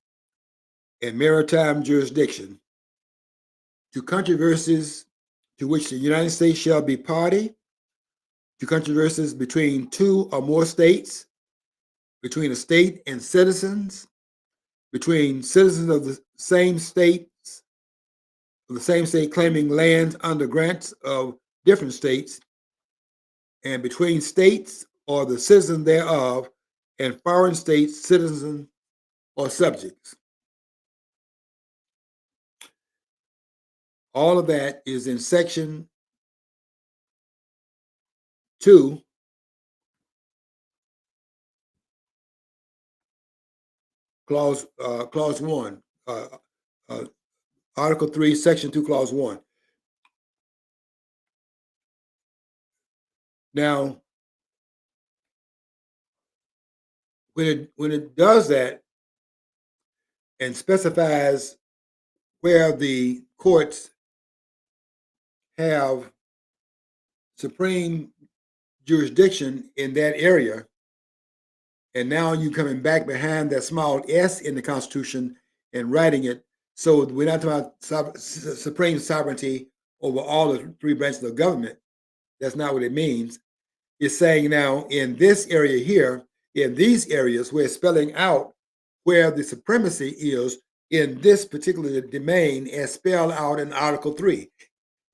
and maritime jurisdiction to controversies to which the United States shall be party, to controversies between two or more states, between a state and citizens, between citizens of the same state claiming lands under grants of different states, and between states or the citizens thereof and foreign states, citizens or subjects. All of that is in section 2, clause 1, uh, Article 3, Section 2, Clause 1. Now, when it does that and specifies where the courts have supreme jurisdiction in that area, and now you coming back behind that small s in the Constitution and writing it, so we're not talking about supreme sovereignty over all the three branches of government. That's not what it means. It's saying now in this area here, in these areas, we're spelling out where the supremacy is in this particular domain as spelled out in Article 3.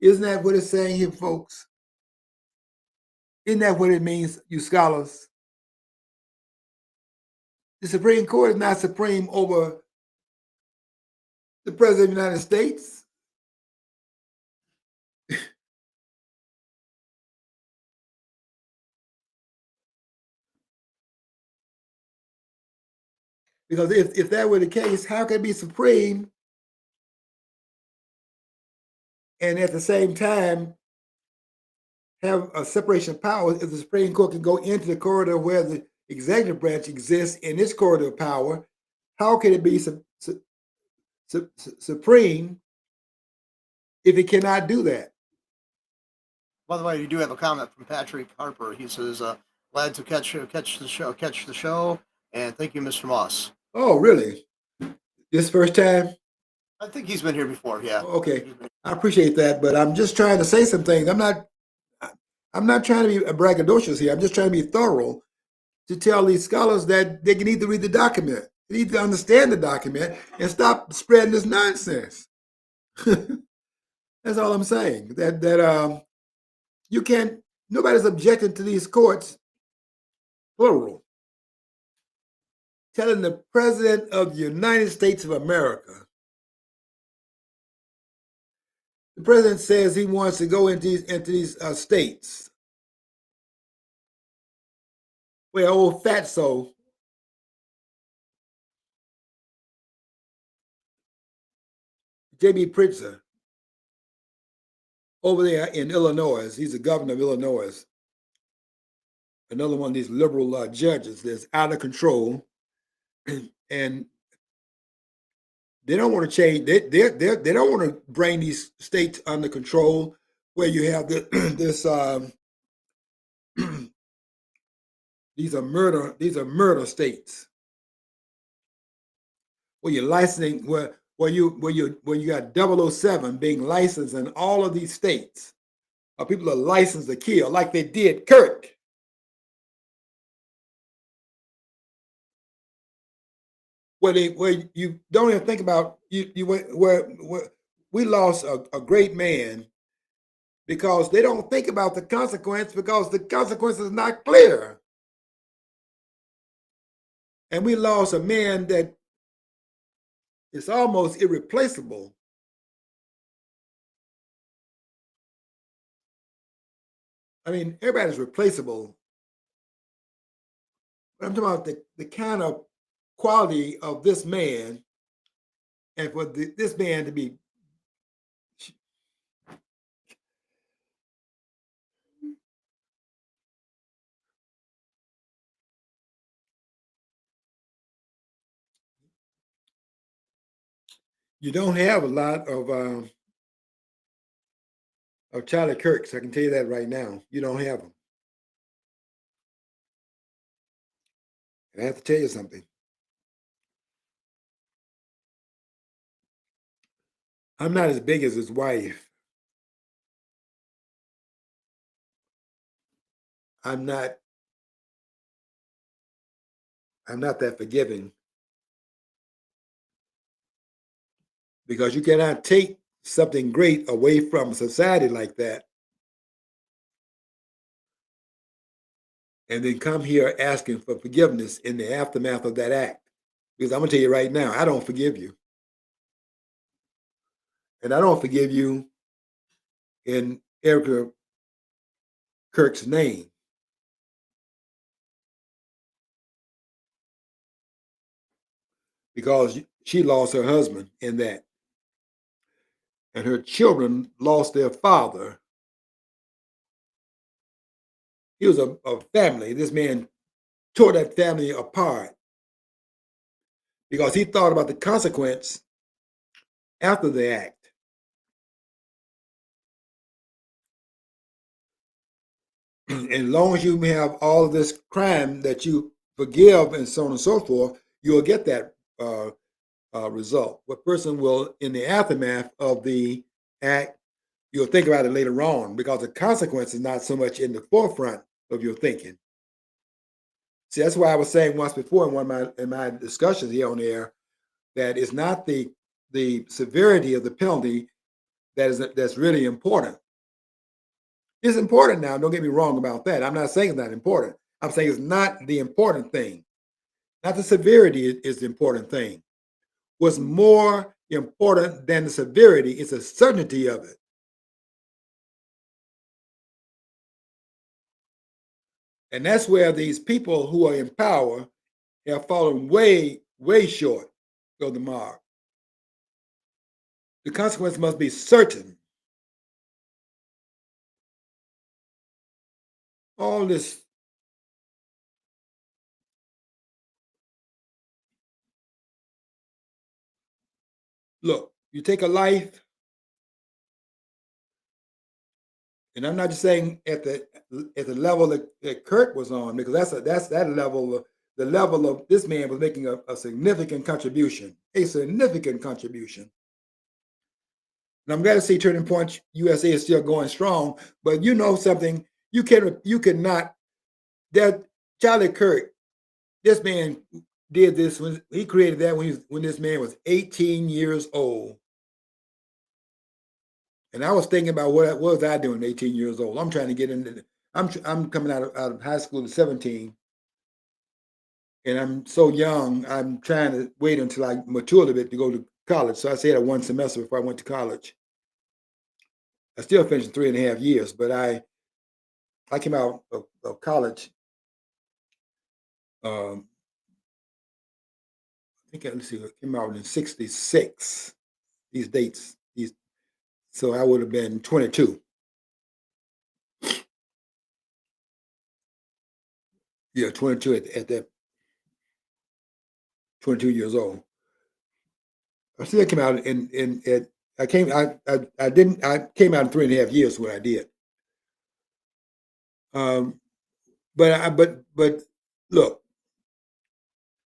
Isn't that what it's saying here, folks? Isn't that what it means, you scholars? The Supreme Court is not supreme over the President of the United States. Because if that were the case, how could it be supreme and at the same time have a separation of powers if the Supreme Court can go into the corridor where the executive branch exists in its corridor of power? How can it be supreme if it cannot do that? By the way, you do have a comment from Patrick Harper. He says, "Glad to catch the show, and thank you, Mr. Moss." Oh, really? This first time? I think he's been here before. Yeah. Okay, I appreciate that, but I'm just trying to say some things. I'm not trying to be braggadocious here. I'm just trying to be thorough to tell these scholars that they need to read the document. They need to understand the document and stop spreading this nonsense. That's all I'm saying. That you can't. Nobody's objecting to these courts, plural, telling the President of the United States of America. The president says he wants to go into these states. Well, old fatso J.B. Pritzker over there in Illinois. He's the governor of Illinois. Another one of these liberal judges that's out of control, and they don't want to change. They don't want to bring these states under control where you have this. These are murder states where you're licensing where you got 007 being licensed in all of these states. People are licensed to kill like they did Kirk. Where you don't even think about where we lost a great man because they don't think about the consequence because the consequence is not clear. And we lost a man that is almost irreplaceable. I mean, everybody's replaceable. But I'm talking about the kind of quality of this man and for this man to be you don't have a lot of Charlie Kirks. I can tell you that right now. You don't have them. And I have to tell you something. I'm not as big as his wife. I'm not that forgiving, because you cannot take something great away from society like that and then come here asking for forgiveness in the aftermath of that act. Because I'm gonna tell you right now, I don't forgive you. And I don't forgive you in Erica Kirk's name, because she lost her husband in that. And her children lost their father. He was a family. This man tore that family apart because he thought about the consequence after the act. And as long as you have all of this crime that you forgive and so on and so forth, you'll get that result. What person will, in the aftermath of the act, you'll think about it later on, because the consequence is not so much in the forefront of your thinking. See, that's why I was saying once before in one of my discussions here on the air, that it's not the severity of the penalty that's really important. It's important now. Don't get me wrong about that. I'm not saying it's not important. I'm saying it's not the important thing. Not the severity is the important thing. What's more important than the severity is the certainty of it. And that's where these people who are in power have fallen way, way short of the mark. The consequence must be certain. All this, look, you take a life, and I'm not just saying at the level that Kurt was on, because that's that level of the level of this man was making a significant contribution, a significant contribution. And I'm glad to see Turning Point USA is still going strong. But you know something, you cannot, that Charlie Kirk, this man did this when he created that when this man was 18 years old. And I was thinking about what was I doing at 18 years old. I'm trying to get into. I'm coming out of high school at 17, and I'm so young. I'm trying to wait until I mature a little bit to go to college. So I stayed at one semester before I went to college. I still finished in 3.5 years, but I came out of college. I think let's see, I came out in '66. These dates, so I would have been 22. Yeah, 22 at that 22 years old. I still came out in at I came out in 3.5 years when I did. Um, but look,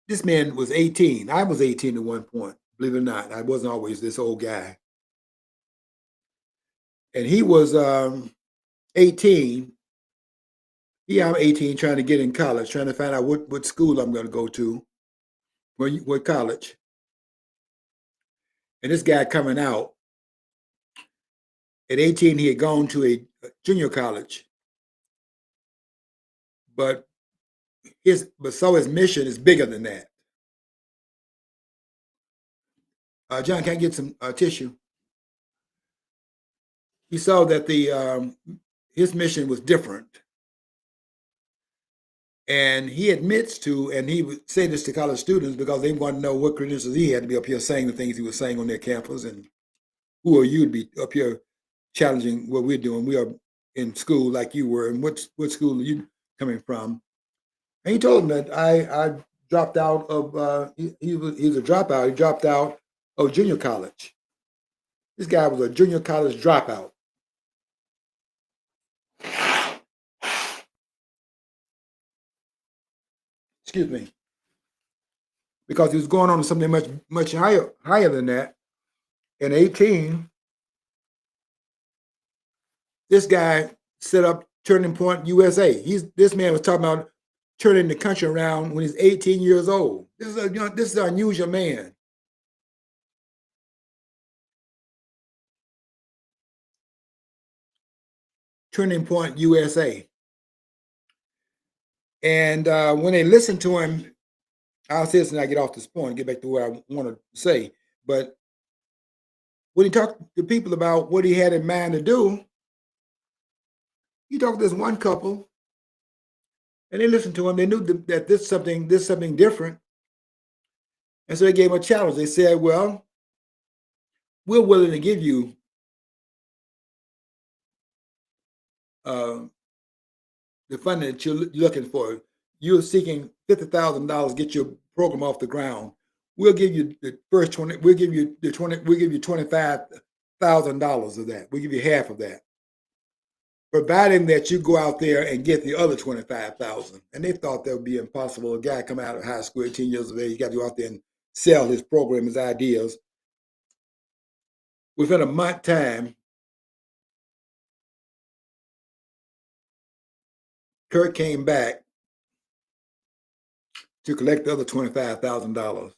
this man was 18. I was 18 at one point. Believe it or not, I wasn't always this old guy. And he was 18. Yeah, I'm 18, trying to get in college, trying to find out what school I'm going to go to, what college. And this guy coming out at 18, he had gone to a junior college, but his mission is bigger than that. John, can I get some tissue? He saw that his mission was different, and he admits to, and he would say this to college students because they want to know what credentials he had to be up here saying the things he was saying on their campus, and who are you to be up here challenging what we're doing? We are in school like you were, and what school are you coming from? And he told him that I dropped out of he's a dropout. He dropped out of junior college. This guy was a junior college dropout. Excuse me, because he was going on to something much higher than that. in 18, this guy set up Turning Point USA. This man was talking about turning the country around when he's 18 years old. This is an unusual man. Turning Point USA. And when they listen to him, I'll say this and I get off this point and get back to what I want to say. But when he talked to people about what he had in mind to do, he talked to this one couple, and they listened to him. They knew that this is something different, and so they gave him a challenge. They said, "Well, we're willing to give you the funding that you're looking for. You're seeking $50,000 to get your program off the ground. We'll give you the first 20. We'll give you the 20. We'll give you $25,000 of that. We'll give you half of that, providing that you go out there and get the other 25,000. And they thought that would be impossible. A guy come out of high school, 18 years of age, he got to go out there and sell his program, his ideas. Within a month time, Kurt came back to collect the other $25,000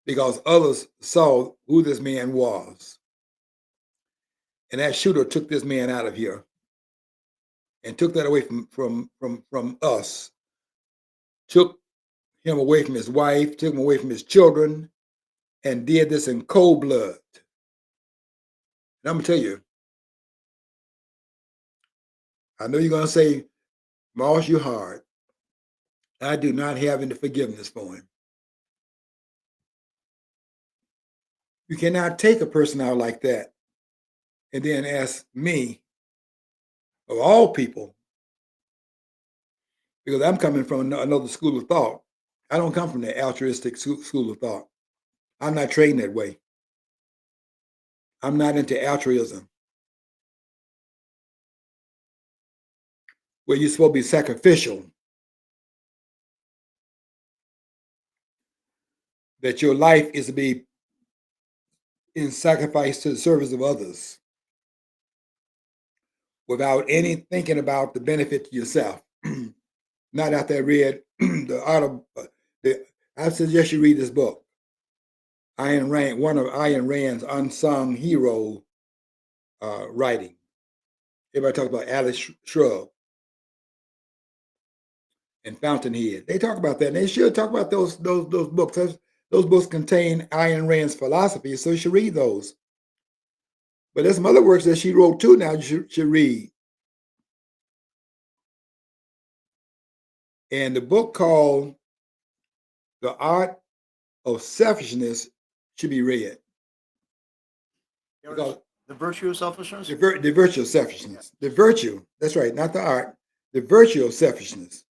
because others saw who this man was. And that shooter took this man out of here and took that away from us, took him away from his wife, took him away from his children, and did this in cold blood. And I'm going to tell you, I know you're going to say, Moss, you're hard. I do not have any forgiveness for him. You cannot take a person out like that and then ask me, of all people, because I'm coming from another school of thought. I don't come from the altruistic school of thought. I'm not trained that way. I'm not into altruism, where you're supposed to be sacrificial, that your life is to be in sacrifice to the service of others without any thinking about the benefit to yourself. Not after I read I suggest you read this book, Ayn Rand, one of Ayn Rand's unsung hero writing. Everybody talks about Atlas Shrugged and Fountainhead. They talk about that, and they should talk about those books. Those books contain Ayn Rand's philosophy, so you should read those. But there's some other works that she wrote too now you should read. And the book called The Art of Selfishness should be read. The virtue of selfishness? The virtue of selfishness. The virtue, that's right, not the art. The virtue of selfishness.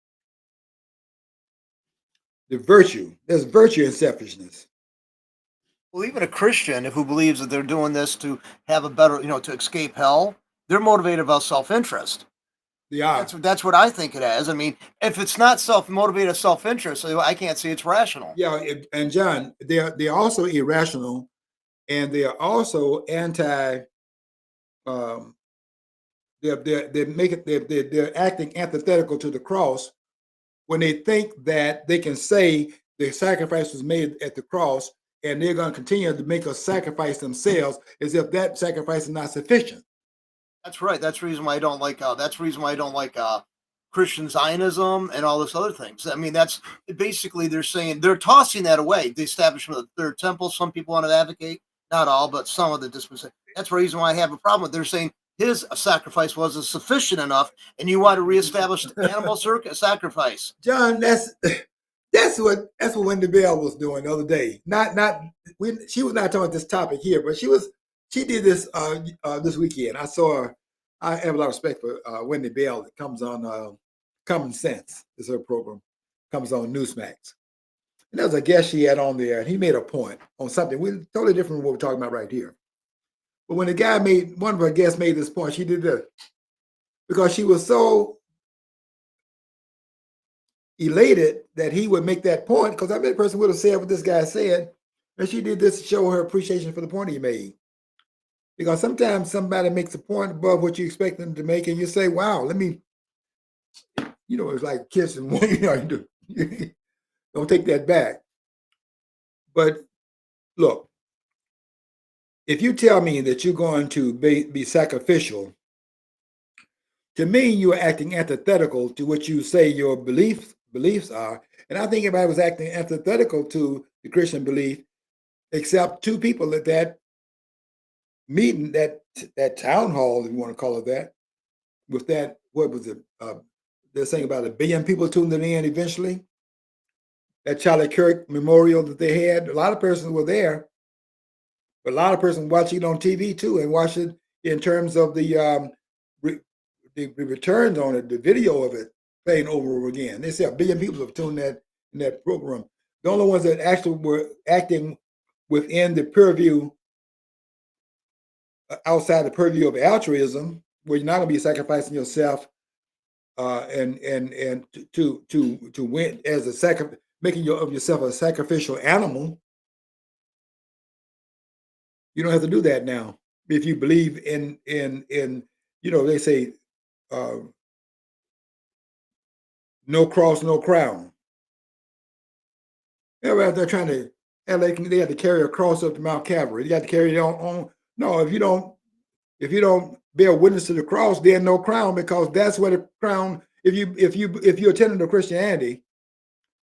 The virtue. There's virtue in selfishness. Well, even a Christian who believes that they're doing this to have a better, to escape hell, they're motivated about self-interest. They are. That's what I think it is. I mean, if it's not self-motivated self-interest, I can't see it's rational. Yeah, and John, they're also irrational, and they are also anti. They're acting antithetical to the cross when they think that they can say the sacrifice was made at the cross, and they're going to continue to make a sacrifice themselves as if that sacrifice is not sufficient. That's right. That's the reason why I don't like. That's the reason why I don't like Christian Zionism and all this other things. I mean, that's basically they're tossing that away. The establishment of the Third Temple. Some people want to advocate, not all, but some of the dispensation. That's the reason why I have a problem with. They're saying his sacrifice wasn't sufficient enough, and you want to reestablish the animal sacrifice. John, that's what Wendy Bell was doing the other day. She was not talking about this topic here, but she did this this weekend. I saw her. I have a lot of respect for Wendy Bell. That comes on Common Sense is her program. Comes on Newsmax. And there was a guest she had on there, and he made a point on something totally different from what we're talking about right here. But when one of her guests made this point, she did this because she was so elated that he would make that point, because I bet the person would have said what this guy said, And she did this to show her appreciation for the point he made. Because sometimes somebody makes a point above what you expect them to make, and you say, wow, let me, it's like kissing one, don't take that back. But look, if you tell me that you're going to be sacrificial, to me, you are acting antithetical to what you say your beliefs are. And I think everybody was acting antithetical to the Christian belief, except two people at that meeting, that town hall, if you want to call it that, with that, what was it? They're saying about 1 billion people tuned in eventually. That Charlie Kirk memorial that they had, a lot of persons were there, but a lot of persons watching it on TV too, and watched it in terms of the returns on it, the video of it playing over and over again. They said 1 billion people have tuned in that program. The only ones that actually were acting within the purview, outside the purview of altruism, where you're not going to be sacrificing yourself and to win as a making of yourself a sacrificial animal. You don't have to do that now if you believe in they say no cross, no crown. They're trying to, they had to carry a cross up to Mount Calvary. You got to carry it on. No, if you don't bear witness to the cross, then no crown, because that's where the crown. If you're attendant to Christianity,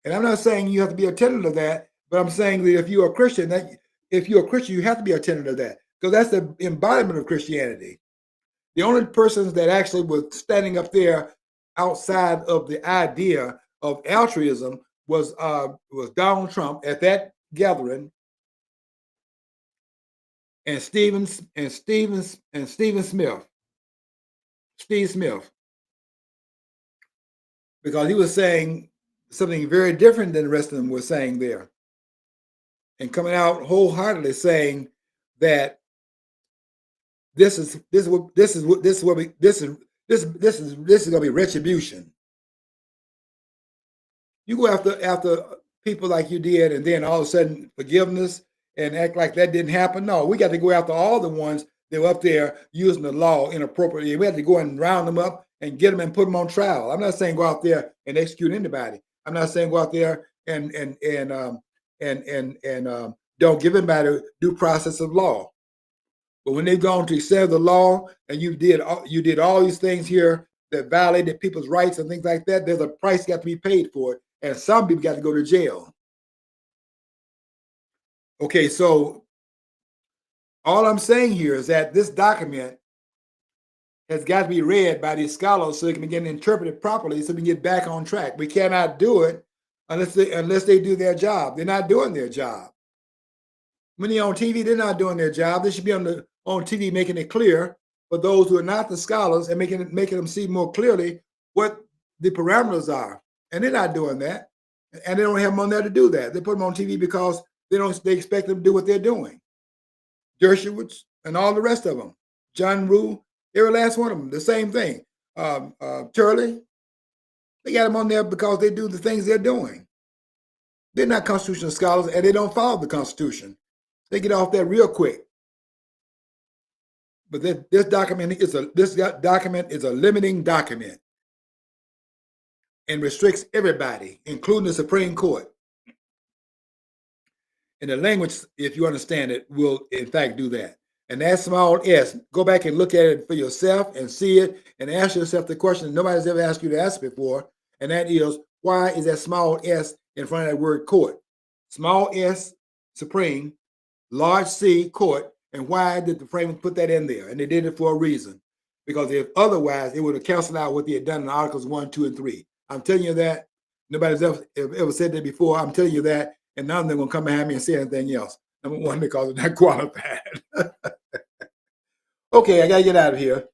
and I'm not saying you have to be attendant of that, but I'm saying that if you're a Christian, you have to be attendant of that, because that's the embodiment of Christianity. The only persons that actually were standing up there outside of the idea of altruism was Donald Trump at that gathering, and Steve Smith, because he was saying something very different than the rest of them were saying there, and coming out wholeheartedly saying that this is going to be retribution. You go after people like you did, and then all of a sudden forgiveness, and act like that didn't happen. No, we got to go after all the ones that were up there using the law inappropriately. We had to go and round them up and get them and put them on trial. I'm not saying go out there and execute anybody. I'm not saying go out there and don't give anybody due process of law. But when they've gone to excel the law, and you did all these things here that violated people's rights and things like that, there's a price got to be paid for it, and some people got to go to jail. Okay, so all I'm saying here is that this document has got to be read by these scholars so it can begin interpreted properly, so we can get back on track. We cannot do it unless they do their job. They're not doing their job. When they're on TV, they're not doing their job. They should be on TV making it clear for those who are not the scholars, and making them see more clearly what the parameters are. And they're not doing that. And they don't have them on there to do that. They put them on TV because they expect them to do what they're doing. Dershowitz and all the rest of them. John Rue, every last one of them, the same thing. Turley, they got them on there because they do the things they're doing. They're not constitutional scholars, and they don't follow the Constitution. They get off that real quick. But this document is a limiting document, and restricts everybody, including the Supreme Court. And the language, if you understand it, will in fact do that. And that small s, go back and look at it for yourself and see it, and ask yourself the question nobody's ever asked you to ask before, and that is, why is that small s in front of that word court? Small s, Supreme, large C, court, and why did the framers put that in there? And they did it for a reason, because if otherwise, it would have canceled out what they had done in Articles 1, 2, and 3. I'm telling you that. Nobody's ever said that before. I'm telling you that, and none of them will come behind me and say anything else. Number one, because they're not qualified. Okay, I got to get out of here.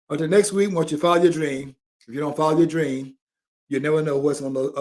Until next week, once you follow your dream, if you don't follow your dream, you never know what's on the other